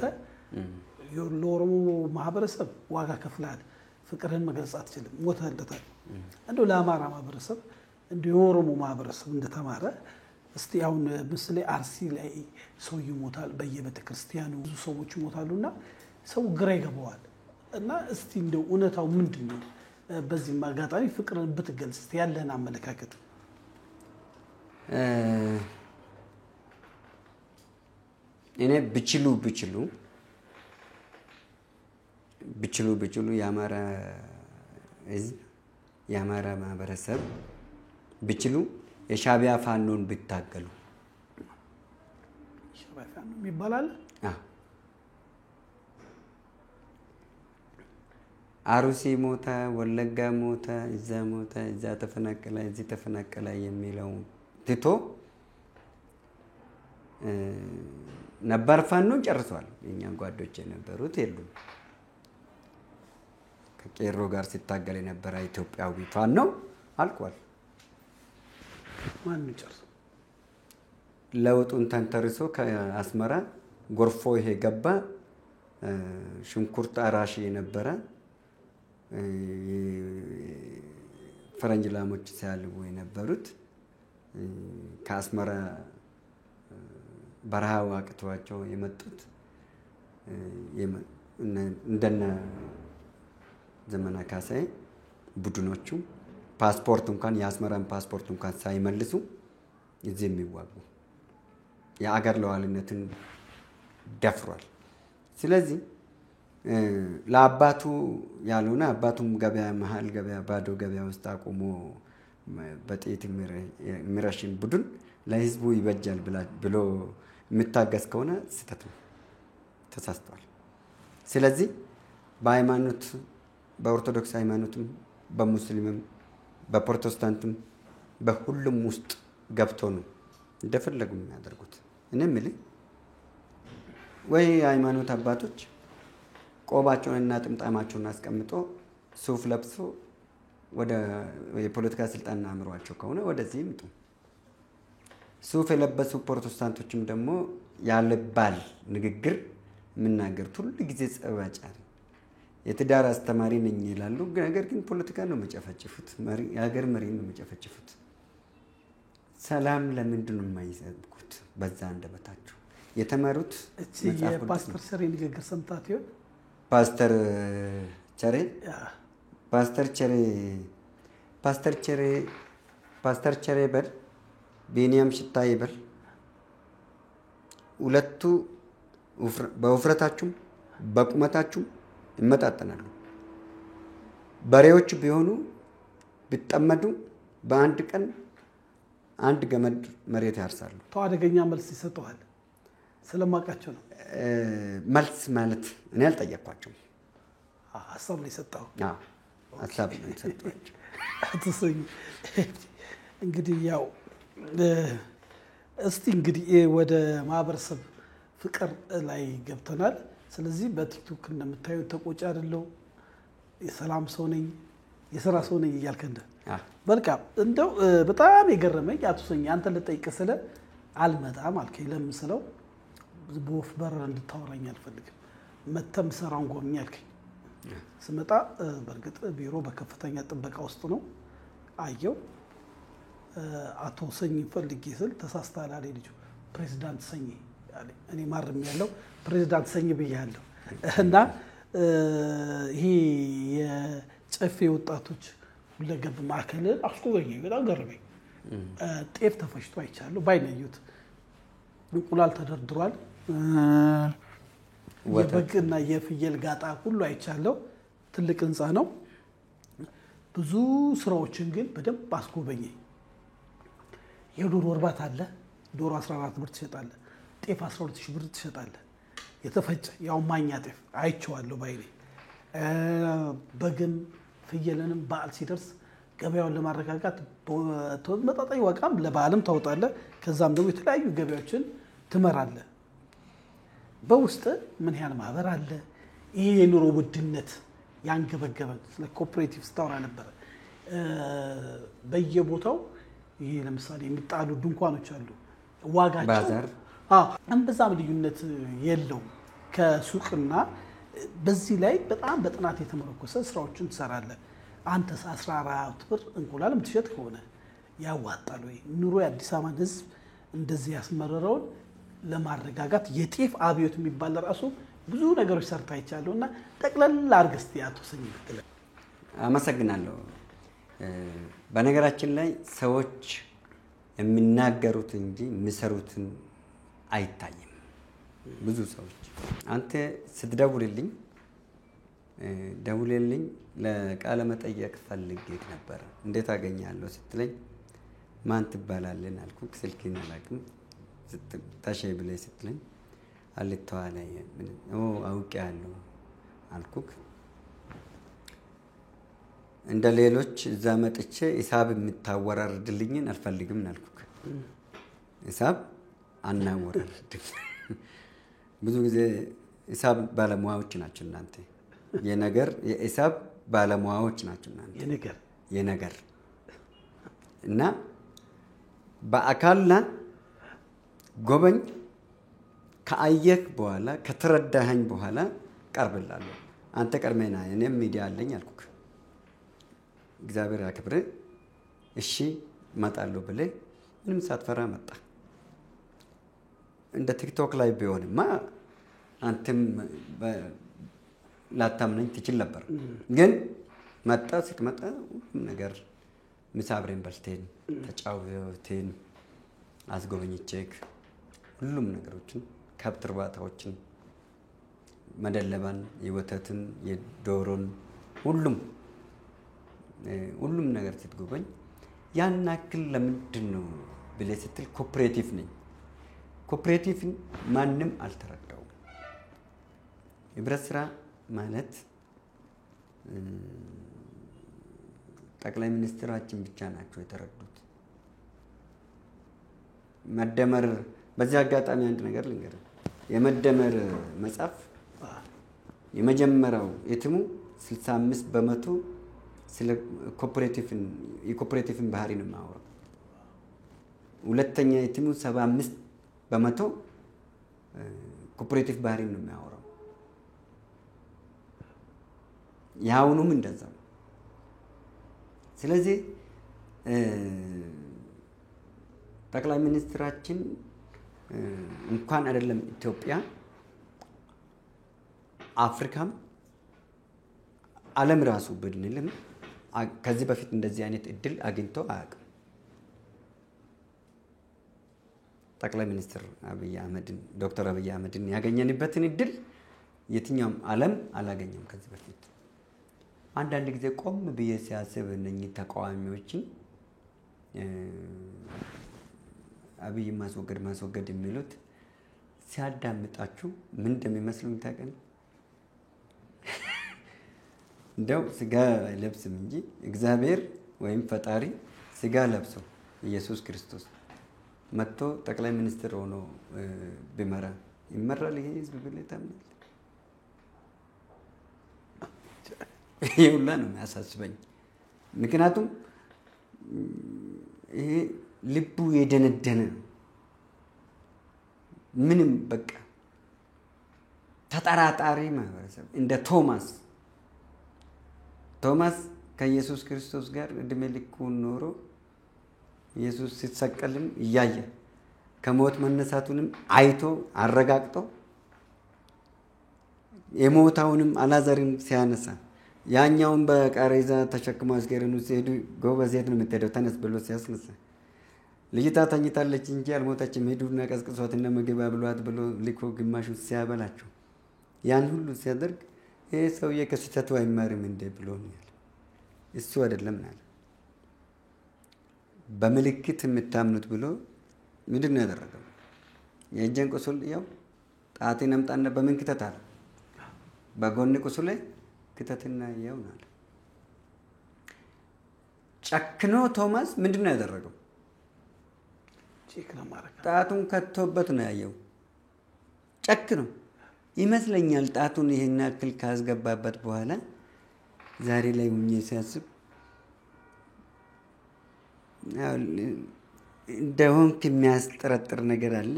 ለኦሮሞ ማህበረሰብ ዋጋ ከፍላል ፍቅርን መግለጽ አትችልም ሞተለታል እንደው ለአማራ ማህበረሰብ እንደው የኦሮሞ ማህበረሰብ እንደተማረ እስቲ አሁን ምስሌ አርሲ ላይ ሰው ይሞታል በየቤተክርስቲያኑ ብዙ ሰዎች ይሞታሉና ሰው ግራ ይገባዋል እና እስቲ እንደው እውነታው ምንድነው በዚህ ማጋጣሚ ፍቅርን ብትገልጽ እስቲ ያለህን አመለካከት እኔ ብችሉ የአማራ ማህበረሰብ ብችሉ የሻቢያ ፋኖን ቢታገሉ ሻቢያ ፋኖ ይባላል አሩሲ ሞታ ወለጋ ሞታ እዛ ተፈናቀለ እዚህ ተፈናቀለ የሚለው ትቶ ነበር ፋኖን ጨርሷል የኛ ጓዶች የነበሩት የሉም ከቄሮ ጋር ሲታገል የነበረ ኢትዮጵያዊ ፋኖ አልቋል ማን ጨርሶ ለውጡን ተንተርሶ ከአስመራ ጎርፎ ይሄ ገባ ሽንኩርት አራሽ የነበረ ፈረንጅ ላሞች ሲያልቡ የነበሩት ከአስመራ በረሃው አቅቷቸው የመጡት እንደነ ዘመና ካሳይ ቡድኖቹ ፓስፖርት እንኳን የአስመራን ፓስፖርት እንኳን ሳይመልሱ እዚህ የሚዋጉ የአገር ለዋልነትን ደፍሯል ስለዚህ ለአባቱ ያሉና አባቱም ገበያ መሃል ገበያ ባዶ ገበያ ውስጥ አቆሞ በጥይት ምረሽን ቡድን ለህዝቡ ይበጃል ብሎ የሚታገስ ከሆነ ስህተት ነው ተሳስተዋል ስለዚህ በሃይማኖት በኦርቶዶክስ ሃይማኖትም በሙስሊምም በፕሮቴስታንትም በሁሉም ውስጥ ገብቶ ነው እንደፈለጉ የሚያደርጉት እኔ ምልህ ወይ ሃይማኖት አባቶች ቆባቸውንና ጥምጣማቸውን አስቀምጦ ሱፍ ለብሶ ወደ የፖለቲካ ስልጣን አምሯቸው ከሆነ ወደዚህ ይምጡ ሱፍ የለበሱ ፕሮቴስታንቶችም ደግሞ ያለባል ንግግር ምናገርት ሁሉ ጊዜ ጸባጫሪ የትዳር አስተማሪ ነኝ ይላሉ ነገር ግን ፖለቲካ ነው መጨፈጭፉት የሀገር መሪ ነው መጨፈጭፉት ሰላም ለምንድን ነው የማይሰብኩት በዛ እንደበታቸው የተማሩት የፓስተር ቸሬ ንግግር ሰምታት ይሆን ፓስተር ቸሬ በል ቤኒያም ሽታይ በል ሁለቱ በውፍረታችሁም በቁመታችሁም ይመጣጠናሉ በሬዎች ቢሆኑ ቢጠመዱ በአንድ ቀን አንድ ገመድ መሬት ያርሳሉ ተዋደገኛ መልስ ይሰጣል ስለማቃቸው ነው መልስ ማለት እኔ አልጠየቅኳቸው ሐሳብ ላይ ሰጣው ሐሳብ ላይ ሰጣቸው አትሰኝ እንግዲህ ያው እስቲ እንግዲህ ወደ ማህበረሰብ ፍቅር ላይ ገብተናል ስለዚህ በቲክቶክ እንደምታዩት ተቆጭ አይደለው የሰላም ሰው ነኝ የሥራ ሰው ነኝ እያልከንደ በልካ እንደው በጣም የገረመኝ አትሰኝ አንተ ለጠይቀ ስለ አልመጣም አልከኝ ለምስለው በወፍ በረር እንድታወራኝ አልፈልግም መተም ሰራውን ጎብኝ አልከኝ ስመጣ በርግጥ ቢሮ በከፍተኛ ጥበቃ ውስጥ ነው አየው አቶ ሰኝ ፈልጌ ስል ተሳስተሃል አለ ልጁ ፕሬዝዳንት ሰኝ አለ እኔ ማርም ያለው ፕሬዝዳንት ሰኝ ብያለሁ እና ይሄ የጨፌ ወጣቶች ሁለገብ ማዕከል አስቆገኝ በጣም ገረመኝ ጤፍ ተፈሽቶ አይቻለሁ ባይነዩት እንቁላል ተደርድሯል የበግና የፍየል ጋጣ ሁሉ አይቻለሁ። ትልቅ ህንፃ ነው። ብዙ ስራዎችን ግን በደንብ አስጎበኘኝ። የዶሮ እርባታ አለ። ዶሮ 14 ብር ትሸጣለህ። ጤፍ 12000 ብር ትሸጣለህ። የተፈጨ ያው ማኛ ጤፍ አይቼዋለሁ ባይኔ። በግም ፍየልንም በዓል ሲደርስ ገበያውን ለማረጋጋት በተመጣጣኝ ዋጋም ለበዓልም ታወጣለህ። ከዛም ደግሞ የተለያዩ ገበያዎችን ትመራለህ። በውስጥ ምን ያህል ማህበር አለ። ይሄ የኑሮ ውድነት ያንገበገበን ስለ ኮኦፕሬቲቭ ስታወራ ነበረ። በየቦታው ይሄ ለምሳሌ የሚጣሉ ድንኳኖች አሉ። ዋጋቸው ባዛር እምብዛም ልዩነት የለውም ከሱቅና። በዚህ ላይ በጣም በጥናት የተመረኮሰ ስራዎችን ትሰራለህ። አንተስ 14 ብር እንቁላል የምትሸጥ ከሆነ ያዋጣል ወይ? ኑሮ የአዲስ አበባን ህዝብ እንደዚህ ያስመረረውን ለማረጋጋት የጤፍ አብዮት የሚባል ራሱ ብዙ ነገሮች ሰርታ ይቻላል እና ጠቅለል አድርገህ እስቲ አቶ ሰኝ ብትል። አመሰግናለሁ። በነገራችን ላይ ሰዎች የሚናገሩት እንጂ የሚሰሩትን አይታይም። ብዙ ሰዎች አንተ ስትደውልልኝ ደውልልኝ ለቃለ መጠየቅ ፈልጌ ነበር እንዴት አገኛለሁ ስትለኝ ማን ትባላለህ አልኩህ። ስልክህን አላውቅም ታሼ ብለህ ስትለኝ አልተዋ ላይ አውቄያለሁ አልኩህ። እንደ ሌሎች እዛ መጥቼ ሂሳብ የምታወራርድልኝን አልፈልግም አልኩህ። ሂሳብ አናወራርድም። ብዙ ጊዜ ሂሳብ ባለሙያዎች ናቸው እናንተ። የሂሳብ ባለሙያዎች ናቸው እናንተ። የነገር እና በአካልና ጎበኝ ከአየህ በኋላ ከተረዳኸኝ በኋላ ቀርብላለሁ። አንተ ቀርሜና እኔም ሚዲያ አለኝ አልኩህ። እግዚአብሔር ያክብርህ። እሺ እመጣለሁ ብለህ ምንም ሳትፈራ መጣ። እንደ ቲክቶክ ላይ ቢሆንማ አንተም ላታምነኝ ትችል ነበር። ግን መጣ። ስትመጣ ሁሉም ነገር ምሳ አብረን በልተን ተጫውተን አስጎበኝቼክ ሁሉም ነገሮችን ከብት እርባታዎችን መደለባን፣ የወተትን፣ የዶሮን ሁሉም ነገር ስትጎበኝ ያን ያክል ለምንድን ነው ብለህ ስትል ኮኦፕሬቲቭ ነኝ። ኮኦፕሬቲቭን ማንም አልተረዳውም። ህብረት ስራ ማለት ጠቅላይ ሚኒስትራችን ብቻ ናቸው የተረዱት። መደመር በዚህ አጋጣሚ አንድ ነገር ልንገርህ። የመደመር መጽሐፍ የመጀመሪያው እትሙ 65% ስለ የኮኦፕሬቲቭን ባህሪ ነው የማወራው። ሁለተኛ እትሙ 75% ኮኦፕሬቲቭ ባህሪ ነው የሚያወራው። ያውኑም እንደዛው። ስለዚህ ጠቅላይ ሚኒስትራችን እንኳን አይደለም ኢትዮጵያ አፍሪካም ዓለም ራሱ ብንልም ከዚህ በፊት እንደዚህ አይነት እድል አግኝቶ አያውቅም። ጠቅላይ ሚኒስትር ዶክተር አብይ አህመድን ያገኘንበትን እድል የትኛውም ዓለም አላገኘም ከዚህ በፊት። አንዳንድ ጊዜ ቆም ብዬ ሲያስብ እነኚህ ተቃዋሚዎችን አብይ ማስወገድ የሚሉት ሲያዳምጣችሁ ምን እንደሚመስሉኝ ታውቃለህ? እንደው ስጋ አይለብስም እንጂ እግዚአብሔር ወይም ፈጣሪ ስጋ ለብሶ ኢየሱስ ክርስቶስ መጥቶ ጠቅላይ ሚኒስትር ሆኖ ቢመራ ይመራል ይሄ ህዝብ ብለህ ታምናለህ? ይሄ ሁላ ነው የሚያሳስበኝ። ምክንያቱም ይሄ ልቡ የደነደነ ምንም በቃ ተጠራጣሪ ማህበረሰብ እንደ ቶማስ ከኢየሱስ ክርስቶስ ጋር እድሜ ልኩን ኖሮ ኢየሱስ ሲሰቀልም እያየ ከሞት መነሳቱንም አይቶ አረጋግጦ የሞታውንም አላዛርን ሲያነሳ ያኛውን በቃሬዛ ተሸክሞ አስገረኑ ሲሄዱ ጎበዝ የት ነው የምትሄደው ተነስ ብሎ ሲያስነሳ ልጅቷ ተኝታለች እንጂ አልሞተችም ሂዱና ቀስቅሷትና ምግብ አብሏት ብሎ ልኮ ግማሹ ሲያበላቸው ያን ሁሉ ሲያደርግ ይሄ ሰውዬ ከስህተቱ አይማርም እንደ ብሎኛል። እሱ አይደለም ናለ በምልክት የምታምኑት ብሎ ምንድን ነው ያደረገው? የእጄን ቁስል ያው ጣቴን አምጣና በምን ክተት አለ። በጎን ቁስል ላይ ክተትና ያው ናለ። ጨክኖ ቶማስ ምንድን ነው ያደረገው? ጣቱን ከቶበት ነው ያየው። ጨክኖ ይመስለኛል ጣቱን ይሄን ያክል ካስገባበት በኋላ ዛሬ ላይ ሆኜ ሲያስብ እንደሆንክ የሚያስጠረጥር ነገር አለ፣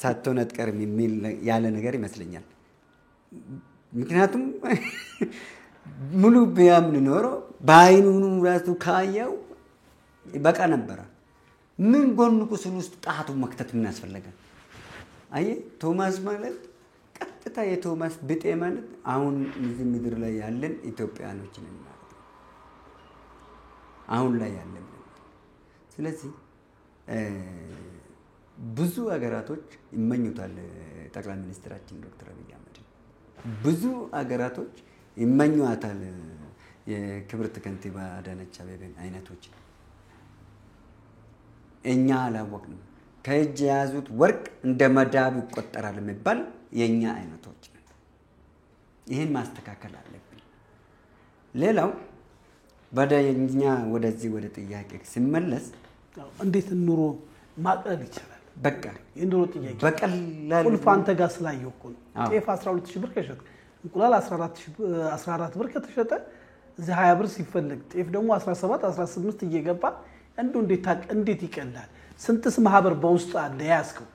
ሳትሆን አትቀርም የሚል ያለ ነገር ይመስለኛል። ምክንያቱም ሙሉ ቢያምን ኖሮ በአይኑ ራሱ ካየው በቃ ነበረ። ምን ጎን ቁስል ውስጥ ጣቱን መክተት ምን ያስፈልጋል? አየህ ቶማስ ማለት ቀጥታ የቶማስ ብጤ ማለት አሁን እዚህ ምድር ላይ ያለን ኢትዮጵያኖች ነን ማለት ነው። አሁን ላይ ያለን። ስለዚህ ብዙ ሀገራቶች ይመኙታል ጠቅላይ ሚኒስትራችን ዶክተር አብይ አህመድ። ብዙ ሀገራቶች ይመኙታል የክብርት ከንቲባ አዳነች አቤቤን አይነቶች። እኛ አላወቅንም። ከእጅ የያዙት ወርቅ እንደ መዳብ ይቆጠራል የሚባል የኛ አይነቶች ነን። ይህን ማስተካከል አለብን። ሌላው በደኛ ወደዚህ ወደ ጥያቄ ሲመለስ እንዴት ኑሮ ማቅለል ይችላል? በቃ የኑሮ ጥያቄ በቀላል ቁልፍ አንተ ጋር ስላየው እኮ ነው። ጤፍ 12000 ብር ከሸጠ እንቁላል 14 ብር ከተሸጠ እዚህ 20 ብር ሲፈልግ ጤፍ ደግሞ 17 18 እየገባ እንዴት ይቀላል? ስንትስ ማህበር በውስጡ አለ ያስከው?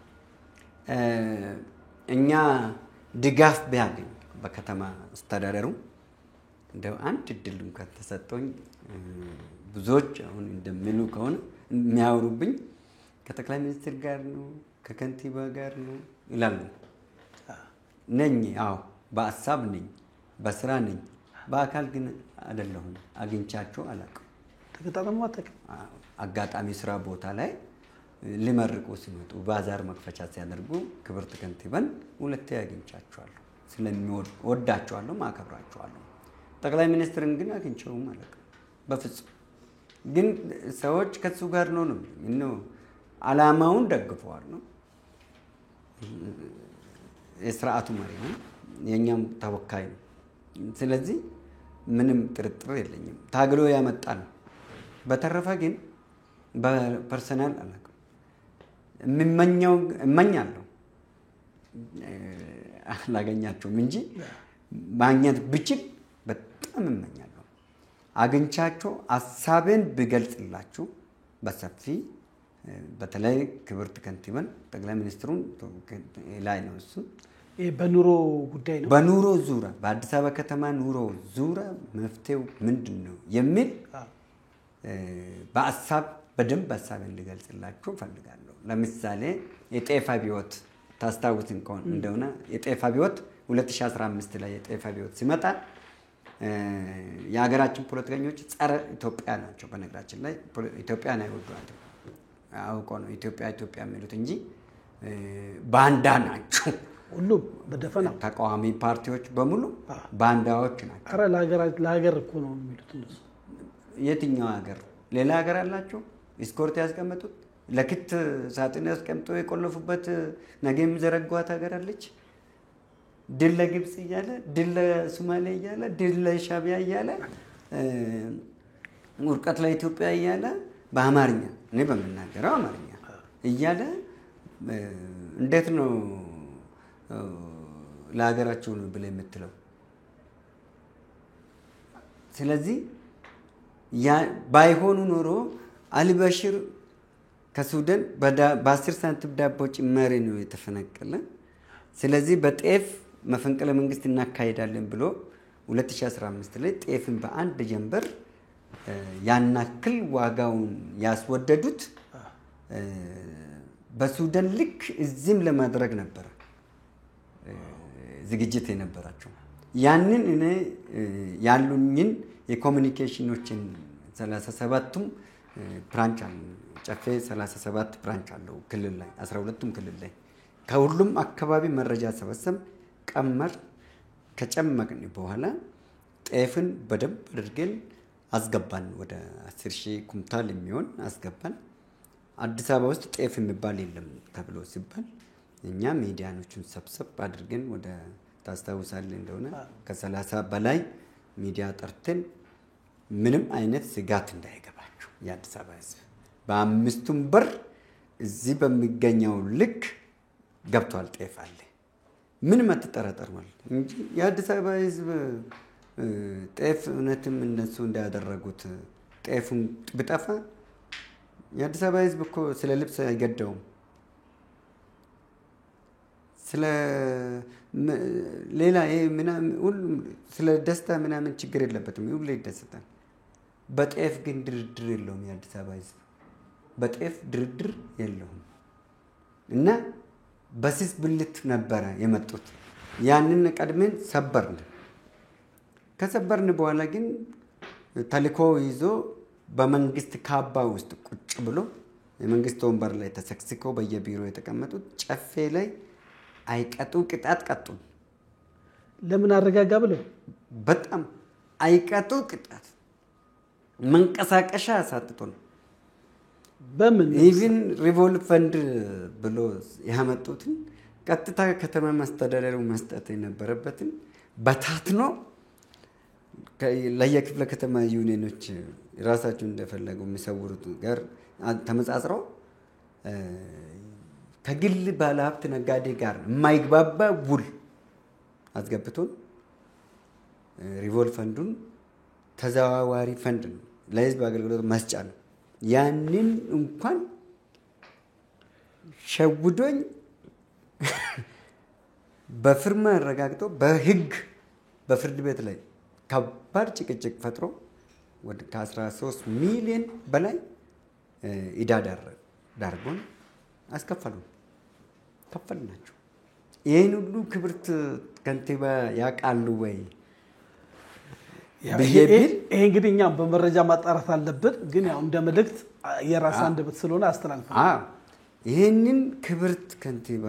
እኛ ድጋፍ ቢያገኝ በከተማ አስተዳደሩ እንደው አንድ እድል እንኳን ተሰጥቶኝ ብዙዎች አሁን እንደሚሉ ከሆነ የሚያወሩብኝ ከጠቅላይ ሚኒስትር ጋር ነው ከከንቲባ ጋር ነው ይላሉ። ነኝ አዎ በአሳብ ነኝ በስራ ነኝ በአካል ግን አይደለሁም። አግኝቻቸው አላውቅም። ተከታተማ አጋጣሚ ስራ ቦታ ላይ ሊመርቁ ሲመጡ ባዛር መክፈቻ ሲያደርጉ ክብርት ከንቲባን ሁለቴ አግኝቻቸዋለሁ። ስለሚወዳቸዋለሁ ማከብራቸዋለሁ። ጠቅላይ ሚኒስትርን ግን አግኝቼውም አላውቅም በፍጹም። ግን ሰዎች ከሱ ጋር ነው ዓላማውን ደግፈዋል ነው። የስርዓቱ መሪ ነው፣ የኛም ተወካይ ነው። ስለዚህ ምንም ጥርጥር የለኝም ታግሎ ያመጣል። በተረፈ ግን በፐርሰናል አላውቅም። እመኛለሁ አላገኛቸውም እንጂ ማግኘት ብችል በጣም እመኛለሁ። አግኝቻቸው ሀሳቤን ብገልጽላችሁ በሰፊ በተለይ ክብርት ከንቲባን ጠቅላይ ሚኒስትሩን ላይ ነው እሱ በኑሮ ጉዳይ ነው በኑሮ ዙሪያ በአዲስ አበባ ከተማ ኑሮ ዙሪያ መፍትሄው ምንድነው የሚል በአሳብ በደንብ ሀሳቤን ልገልጽላችሁ ፈልጋለሁ። ለምሳሌ የጤፍ አብዮት ታስታውሱን እንደሆነ የጤፍ አብዮት 2015 ላይ የጤፍ አብዮት ሲመጣ የሀገራችን ፖለቲከኞች ጸረ ኢትዮጵያ ናቸው። በነገራችን ላይ ኢትዮጵያን አይወዷትም። አውቆ ነው ኢትዮጵያ የሚሉት እንጂ ባንዳ ናቸው። ሁሉም በደፈናው ተቃዋሚ ፓርቲዎች በሙሉ ባንዳዎች ናቸው። አረ ለሀገር እኮ ነው የሚሉት እነሱ። የትኛው ሀገር? ሌላ ሀገር አላቸው ስኮርት ያስቀመጡት ለክት ሳጥን ያስቀምጦ የቆለፉበት ነገም ዘረጓት ሀገር አለች። ድል ለግብጽ እያለ ድል ለሶማሊያ እያለ ድል ለሻቢያ እያለ ውርቀት ለኢትዮጵያ እያለ በአማርኛ እኔ በመናገረው አማርኛ እያለ እንዴት ነው ለሀገራቸው ነው ብለ የምትለው? ስለዚህ ባይሆኑ ኖሮ አልበሽር ከሱዳን በ10 ሳንቲም ዳቦ ጭማሪ ነው የተፈነቀለ። ስለዚህ በጤፍ መፈንቅለ መንግስት እናካሄዳለን ብሎ 2015 ላይ ጤፍን በአንድ ጀንበር ያናክል ዋጋውን ያስወደዱት በሱዳን ልክ እዚህም ለማድረግ ነበር ዝግጅት የነበራቸው። ያንን እኔ ያሉኝን የኮሙኒኬሽኖችን 37ቱም ብራንች አለ ጨፌ 37 ብራንች አለው ክልል ላይ 12ቱም ክልል ላይ ከሁሉም አካባቢ መረጃ ሰበሰብ ቀመር ከጨመቅን በኋላ ጤፍን በደንብ አድርገን አስገባን። ወደ 10,000 ኩንታል የሚሆን አስገባን። አዲስ አበባ ውስጥ ጤፍ የሚባል የለም ተብሎ ሲባል እኛ ሚዲያኖቹን ሰብሰብ አድርገን ወደ ታስታውሳለህ እንደሆነ ከ30 በላይ ሚዲያ ጠርተን ምንም አይነት ስጋት እንዳይገባችሁ የአዲስ አበባ ህዝብ በአምስቱም በር እዚህ በሚገኘው ልክ ገብቷል ጤፍ አለ ምን መተጠራጠር ማለት እንጂ የአዲስ አበባ ህዝብ ጤፍ እውነትም እነሱ እንዳያደረጉት ጤፉን ብጠፋ የአዲስ አበባ ህዝብ እኮ ስለ ልብስ አይገደውም ስለ ሌላ ምናምን ሁሉ ስለ ደስታ ምናምን ችግር የለበትም ሁሉ ይደሰታል በጤፍ ግን ድርድር የለውም የአዲስ አበባ ህዝብ በጤፍ ድርድር የለውም እና በስስ ብልት ነበረ የመጡት ያንን ቀድመን ሰበርን ከሰበርን በኋላ ግን ተልኮ ይዞ በመንግስት ካባ ውስጥ ቁጭ ብሎ የመንግስት ወንበር ላይ ተሰክስከው በየቢሮ የተቀመጡት ጨፌ ላይ አይቀጡ ቅጣት ቀጡ ለምን አረጋጋ ብለው በጣም አይቀጡ ቅጣት መንቀሳቀሻ አሳጥቶን በምን ኢቭን ሪቮልቭ ፈንድ ብሎ ያመጡትን ቀጥታ ከተማ ማስተዳደሩ መስጠት የነበረበትን በታትኖ ለየክፍለ ከተማ ዩኒየኖች ራሳቸው እንደፈለጉ የሚሰውሩት ጋር ተመጻጽረው ከግል ባለሀብት ነጋዴ ጋር የማይግባባ ውል አስገብቶን ሪቮልቭ ፈንዱን ተዘዋዋሪ ፈንድ ነው ለህዝብ አገልግሎት መስጫ ነው ያንን እንኳን ሸውዶኝ በፍርማ አረጋግጦ በህግ በፍርድ ቤት ላይ ከባድ ጭቅጭቅ ፈጥሮ ወደ 13 ሚሊዮን በላይ ኢዳ ዳርጎን አስከፈሉን ከፈልናቸው ይሄን ሁሉ ክብርት ከንቲባ ያቃሉ ወይ ይሄ እንግዲህ እኛም በመረጃ ማጣራት አለብን ግን ያው እንደ መልእክት የራስ አንደበት ስለሆነ አስተላልፈናል ይሄንን ክብርት ከንቲባ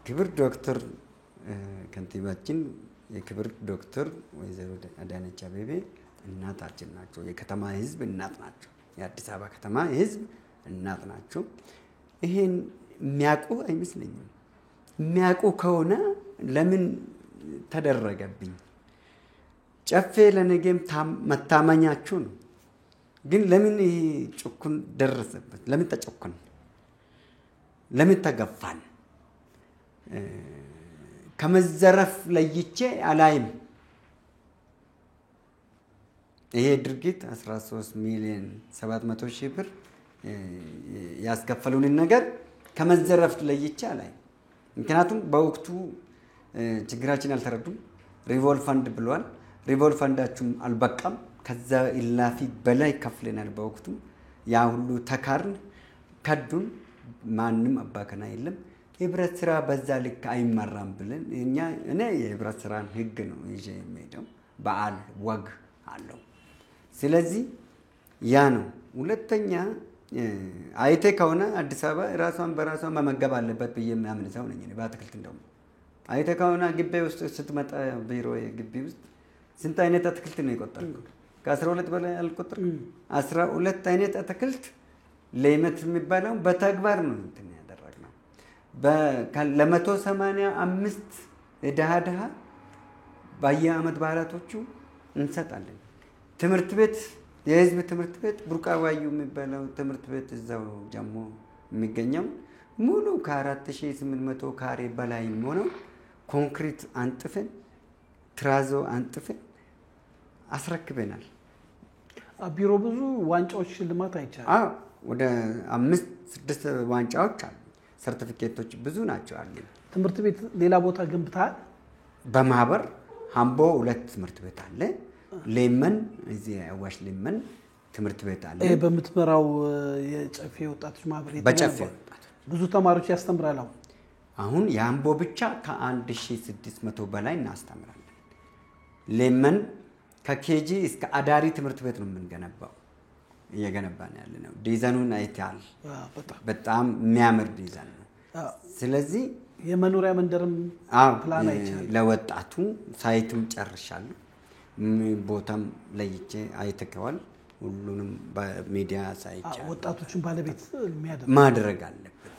ክብር ዶክተር ከንቲባችን የክብር ዶክተር ወይዘሮ አዳነች አቤቤ እናታችን ናቸው የከተማ ህዝብ እናት ናቸው የአዲስ አበባ ከተማ ህዝብ እናት ናቸው ይሄን የሚያውቁ አይመስለኝም የሚያውቁ ከሆነ ለምን ተደረገብኝ ጨፌ ለነገም መታመኛችሁ ነው ግን ለምን ይሄ ጭኩን ደረሰበት ለምን ተጨኩን ለምን ተገፋን ከመዘረፍ ለይቼ አላይም ይሄ ድርጊት 13 ሚሊዮን 700 ሺህ ብር ያስከፈሉን ነገር ከመዘረፍ ለይቼ አላይም ምክንያቱም በወቅቱ ችግራችን አልተረዱም ሪቮልቭ ፈንድ ብሏል ሪቮልቭ ፈንዳችሁም አልበቃም ከዛ ኢላፊ በላይ ከፍለናል በወቅቱ ያ ሁሉ ተካርን ከዱን ማንም አባከና የለም የህብረት ስራ በዛ ልክ አይመራም ብለን እኔ የህብረት ስራን ህግ ነው ይዤ የምሄደው በዓል ወግ አለው ስለዚህ ያ ነው ሁለተኛ አይቴ ከሆነ አዲስ አበባ ራሷን በራሷን መመገብ አለበት በየማምን ሰው ነኝ በአትክልት እንደው አይቴ ከሆነ ግቢ ውስጥ ስትመጣ ቢሮ ግቢ ውስጥ ስንት አይነት አትክልት ነው የቆጠርኩት ከ12 በላይ አልቆጠርኩም 12 አይነት አትክልት ለይመት የሚባለው በተግባር ነው እንትን ያደረግነው ለ185 ድሃ በየአመት በዓላቶቹ እንሰጣለን ትምህርት ቤት የህዝብ ትምህርት ቤት ቡርቃዋዩ የሚባለው ትምህርት ቤት እዛው ጀሞ የሚገኘው ሙሉ ከ4800 ካሬ በላይ ሆነው ኮንክሪት አንጥፈን ትራዞ አንጥፈን አስረክበናል ቢሮ ብዙ ዋንጫዎች ሽልማት አይቻል ወደ 5-6 ዋንጫዎች አሉ ሰርቲፊኬቶች ብዙ ናቸው አሉ ትምህርት ቤት ሌላ ቦታ ገንብታል በማህበር ሃምቦ 2 ትምህርት ቤት አለ ለመን እዚህ አዋሽ ለመን ትምህርት ቤት አለ በመትመራው የጨፌ ወጣቶች ማህበር በጨፌ ብዙ ተማሪዎች ያስተምራሉ አሁን የሃምቦ ብቻ ከ1600 በላይ እናስተምራለን ለመን ከኬጂ እስከ አዳሪ ትምህርት ቤት ነው የምንገነባው እየገነባን ያለ ነው ዲዛይኑን አይታል በጣም የሚያምር ዲዛይን ነው ስለዚህ የመኖሪያ መንደርም ፕላን አይቻልም ለወጣቱ ሳይትም ጨርሻለሁ ቦታም ለይቼ አይተከዋል ሁሉንም በሚዲያ ሳይቻል ወጣቶችን ባለቤት ማድረግ አለበት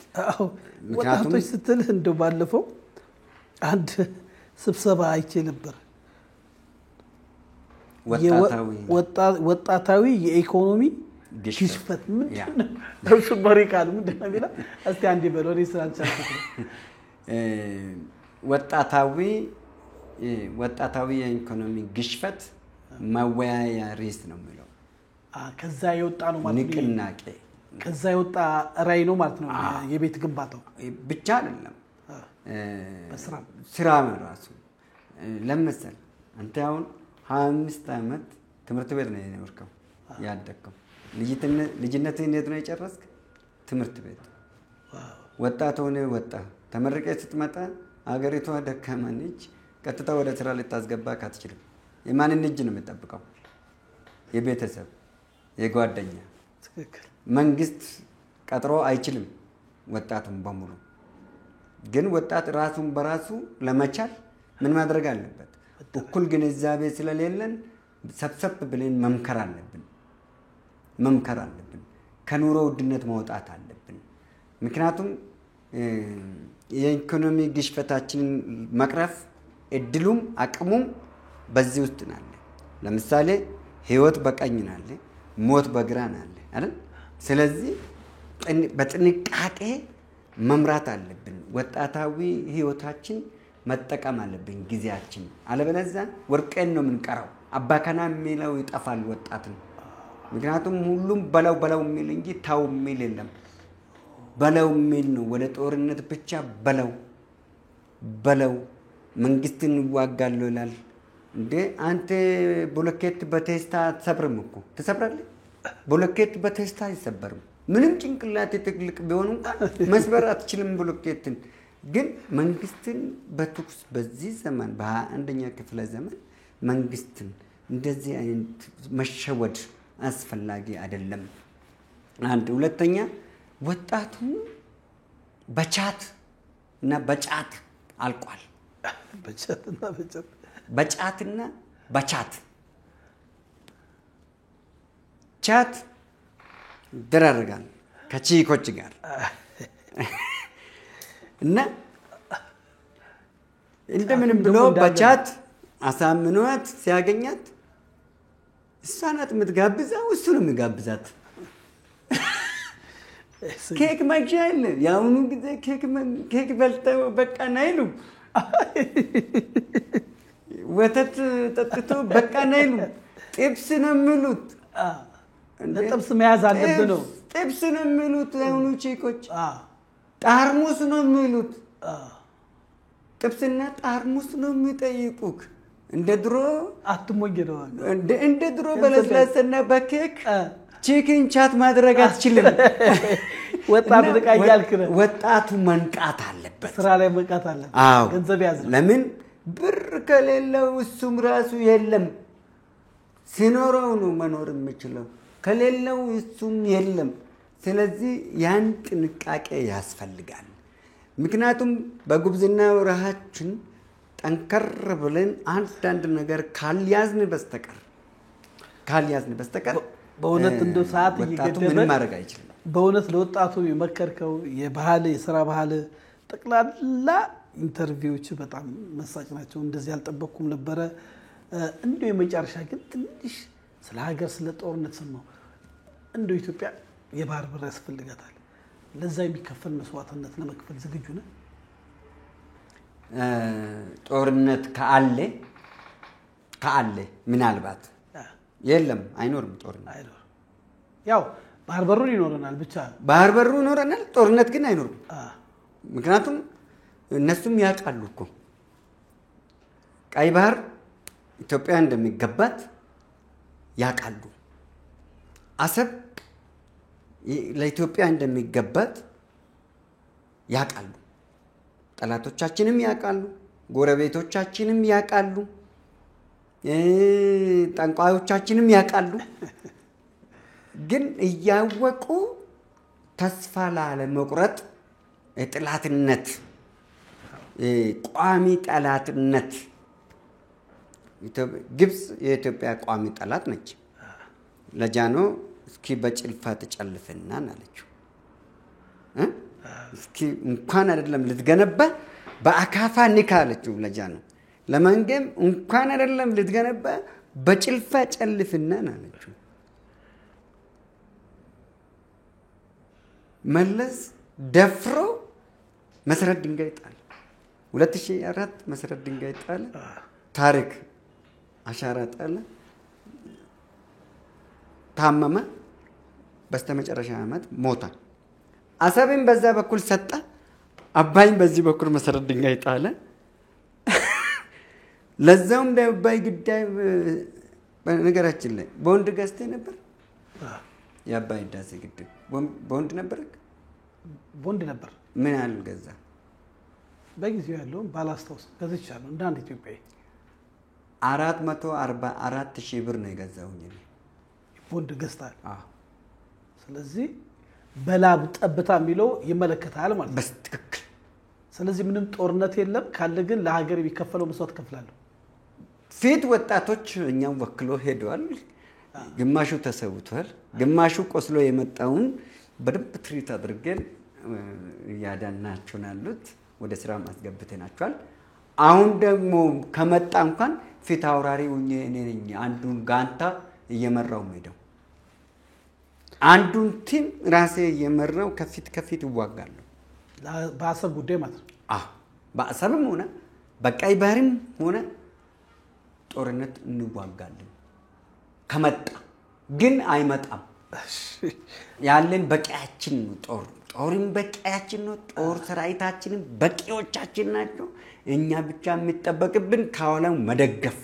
ወጣቶች ስትል እንደው ባለፈው አንድ ስብሰባ አይቼ ነበር ወጣታዊ የኢኮኖሚ ግሽፈት ምንድነው እሱ በሪካል ምንድነው ቢላ እስቲ አንዴ በሎሪ ስላልቻልኩት ወጣታዊ የኢኮኖሚ ግሽፈት ማወያያ ሪስ ነው የሚለው ከዛ የወጣ ነው ማለት ነው ንቅናቄ ከዛ የወጣ ራይ ነው ማለት ነው የቤት ግንባታው ብቻ አይደለም ስራ ራሱ ለምሳሌ አንተ አሁን 25 አመት ትምህርት ቤት ነው የኖርከው ያደግከው ልጅነትህን እንዴት ነው የጨረስክ ትምህርት ቤት ወጣት ሆነ ወጣ ተመረቀ ስትመጣ አገሪቷ ደካማ ነች ቀጥታ ወደ ስራ ልታስገባ ካትችልም የማንን እጅ ነው የምትጠብቀው የቤተሰብ የጓደኛ ትክክል መንግስት ቀጥሮ አይችልም ወጣቱን በሙሉ ግን ወጣት ራሱን በራሱ ለመቻል ምን ማድረግ አለበት እኩል ግንዛቤ ስለሌለን ሰብሰብ ብለን መምከር አለብን ከኑሮ ውድነት ማውጣት አለብን ምክንያቱም የኢኮኖሚ ግሽፈታችንን መቅረፍ እድሉም አቅሙም በዚህ ውስጥ ናለ ለምሳሌ ህይወት በቀኝ ናለ ሞት በግራ ናለ አይደል ስለዚህ በጥንቃቄ መምራት አለብን ወጣታዊ ህይወታችን መጠቀም አለብን ጊዜያችን አለበለዚያ ወርቀን ነው የምንቀራው አባከና የሚለው ይጠፋል ወጣትን ምክንያቱም ሁሉም በላው የሚል እንጂ ታው የሚል የለም በላው የሚል ነው ወደ ጦርነት ብቻ በላው መንግስትን ዋጋለው ይላል እንዴ አንተ ብሎኬት በቴስታ ተሰብርም እኮ ተሰብራለህ ብሎኬት በቴስታ አይሰበርም ምንም ጭንቅላት ትግልቅ ቢሆን እንኳን መስበር አትችልም ብሎኬትን ግን መንግስትን በትኩስ በዚህ ዘመን በ21ኛ ክፍለ ዘመን መንግስትን እንደዚህ አይነት መሸወድ አስፈላጊ አይደለም አንድ ሁለተኛ ወጣቱ በጫት አልቋል በጫትና በቻት ቻት ደራርጋል ከቺኮች ጋር እና እንደምንም ብሎ በቻት አሳምኗት ሲያገኛት እሷናት የምትጋብዛው እሱ ነው የሚጋብዛት ኬክ ማግዣል ያውኑ ጊዜ ኬክ በልተው በቃ ናይሉ ወተት ጠጥቶ በቃ ናይሉ ጥብስ ነው የሚሉት ለጥብስ መያዝ አለብህ ነው ጥብስ ነው የሚሉት ያውኑ ቺኮች ጣርሙስ ነው የሚሉት ጥብስና ጣርሙስ ነው የሚጠይቁክ እንደ ድሮ አትሞኝ ነው እንደ ድሮ በለስላሳና በኬክ ቺክን ቻት ማድረግ አትችልም ወጣቱ ልቃያልክ ነው ወጣቱ መንቃት አለበት ስራ ላይ መንቃት አለበት ገንዘብ ያዝ ለምን ብር ከሌለው እሱም ራሱ የለም ሲኖረው ነው መኖር የሚችለው ከሌለው እሱም የለም ስለዚህ ያን ጥንቃቄ ያስፈልጋል ምክንያቱም በጉብዝና ወራችን ጠንከር ብለን አንድ ነገር ካልያዝን በስተቀር በእውነት እንደ ሰዓት እየገደበ ምን ማድረግ አይችልም በእውነት ለወጣቱ የመከርከው የስራ ባህል ጠቅላላ ኢንተርቪዎች በጣም መሳጭ ናቸው እንደዚህ ያልጠበቅኩም ነበር እንደው የመጨረሻ ግን ትንሽ ስለ ሀገር ስለ ጦርነት ሰማው እንደው ኢትዮጵያ የባህር በር ያስፈልጋታል ለዛ የሚከፈል መስዋዕትነት ለመክፈል ዝግጁ ነህ ጦርነት ካለ ምናልባት የለም አይኖርም ጦርነት ያው ባህር በሩ ይኖርናል ብቻ ባህር በሩ ይኖርናል ጦርነት ግን አይኖርም ምክንያቱም እነሱም ያቃሉ እኮ ቀይ ባህር ኢትዮጵያ እንደሚገባት ያቃሉ አሰብ ለኢትዮጵያ እንደሚገባት ያቃሉ ጠላቶቻችንም ያቃሉ ጎረቤቶቻችንም ያቃሉ ጠንቋዮቻችንም ያቃሉ ግን እያወቁ ተስፋ ላለ መቁረጥ የጥላትነት ቋሚ ጠላትነት ግብጽ የኢትዮጵያ ቋሚ ጠላት ነች ለጃኖ እስኪ በጭልፋ ተጨልፈና አለችው እስኪ እንኳን አይደለም ልትገነባ በአካፋ ንካለችው ለጃኖ ለማንገም እንኳን አይደለም ልትገነባ በጭልፋ ጨልፈና አለችው መለስ ደፍሮ መሰረት ድንጋይ ጣለ 2004 መሰረት ድንጋይ ጣለ ታሪክ አሻራ ጣለ ታመመ በስተመጨረሻ አመት ሞታ አሰብን በዛ በኩል ሰጣ አባይን በዚህ በኩል መሰረት ድንጋይ ጣለ ለዛውም ለአባይ ግዳይ በነገራችን ላይ ቦንድ ገዝቴ ነበር የአባይ ዳሴ ግድብ ቦንድ ነበር ምን ያህል ገዛ በጊዜው ያለው ባላስታውስ ገዝቻለሁ እንደ አንድ ኢትዮጵያዊ 444,000 ብር ነው የገዛውኝ ቦንድ ገዝታል ስለዚህ በላብ ጠብታ የሚለው ይመለከታል ማለት ነው በትክክል ስለዚህ ምንም ጦርነት የለም ካለ ግን ለሀገር የሚከፈለው መስዋዕት ከፍላለሁ ፊት ወጣቶች እኛም ወክሎ ሄደዋል ግማሹ ተሰውቷል ግማሹ ቆስሎ የመጣውን በደንብ ትሪት አድርገን ያዳናቸው ናሉት ወደ ስራ ማስገብተናቸዋል አሁን ደግሞ ከመጣ እንኳን ፊት አውራሪው እኔ ነኝ አንዱን ጋንታ እየመራው ሄደው አንዱን ቲም ራሴ እየመራው ከፊት ይዋጋሉ በአሰብ ጉዳይ ማለት ነው በአሰብም ሆነ በቀይ ባህርም ሆነ ጦርነት እንዋጋለን ከመጣ ግን አይመጣም ያለን በቂያችን ነው ጦርን በቂያችን ነው ጦር ሰራዊታችንን በቂዎቻችን ናቸው እኛ ብቻ የሚጠበቅብን ካወላው መደገፍ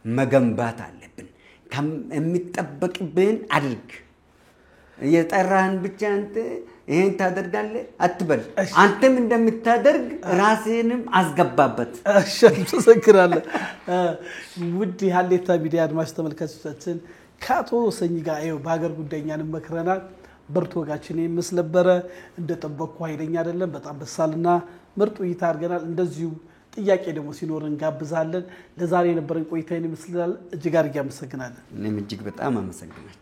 መገንባት አለብን የሚጠበቅብን አድርግ የጠራህን ብቻ አንተ ይሄን ታደርጋለህ አትበል አንተም እንደምታደርግ ራስህንም አስገባበት ተሰክራለህ ውድ የሀሌታ ሚዲያ አድማጭ ተመልካቾቻችን ካቶ ሰኝ ጋር በአገር ጉዳይኛን መክረናል በርቶጋችን ይመስልበረ እንደተጠበቁ ኃይለኛ አይደለም በጣም በሳልና ምርጥ ውይይት አድርገናል እንደዚሁ ጥያቄ ደግሞ ሲኖርን ጋብዛለን ለዛሬ የነበረን ቆይታዬን ይመስላል እጅግ አድርጌ አመሰግናለሁ እኔም እጅግ በጣም አመሰግናለሁ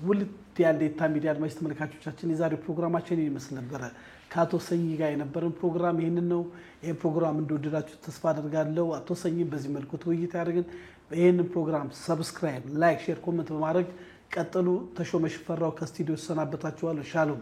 ውድ የሀሌታ ሚዲያ አድማጭ ተመልካቾቻችን የዛሬው ፕሮግራማችን ይመስልበረ ካቶ ሰኝ ጋር የነበረን ፕሮግራም ይሄንን ነው ይሄ ፕሮግራም እንደወደዳችሁ ተስፋ አደርጋለሁ አቶ ሰኝ በዚህ መልኩ ውይይት ያደርገን ይሄንን ፕሮግራም ሰብስክራይብ ላይክ ሼር ኮሜንት በማድረግ ቀጥሉ ተሾመ ሽፈራው ከስቱዲዮ ሰናበታችኋለሁ ሻሎም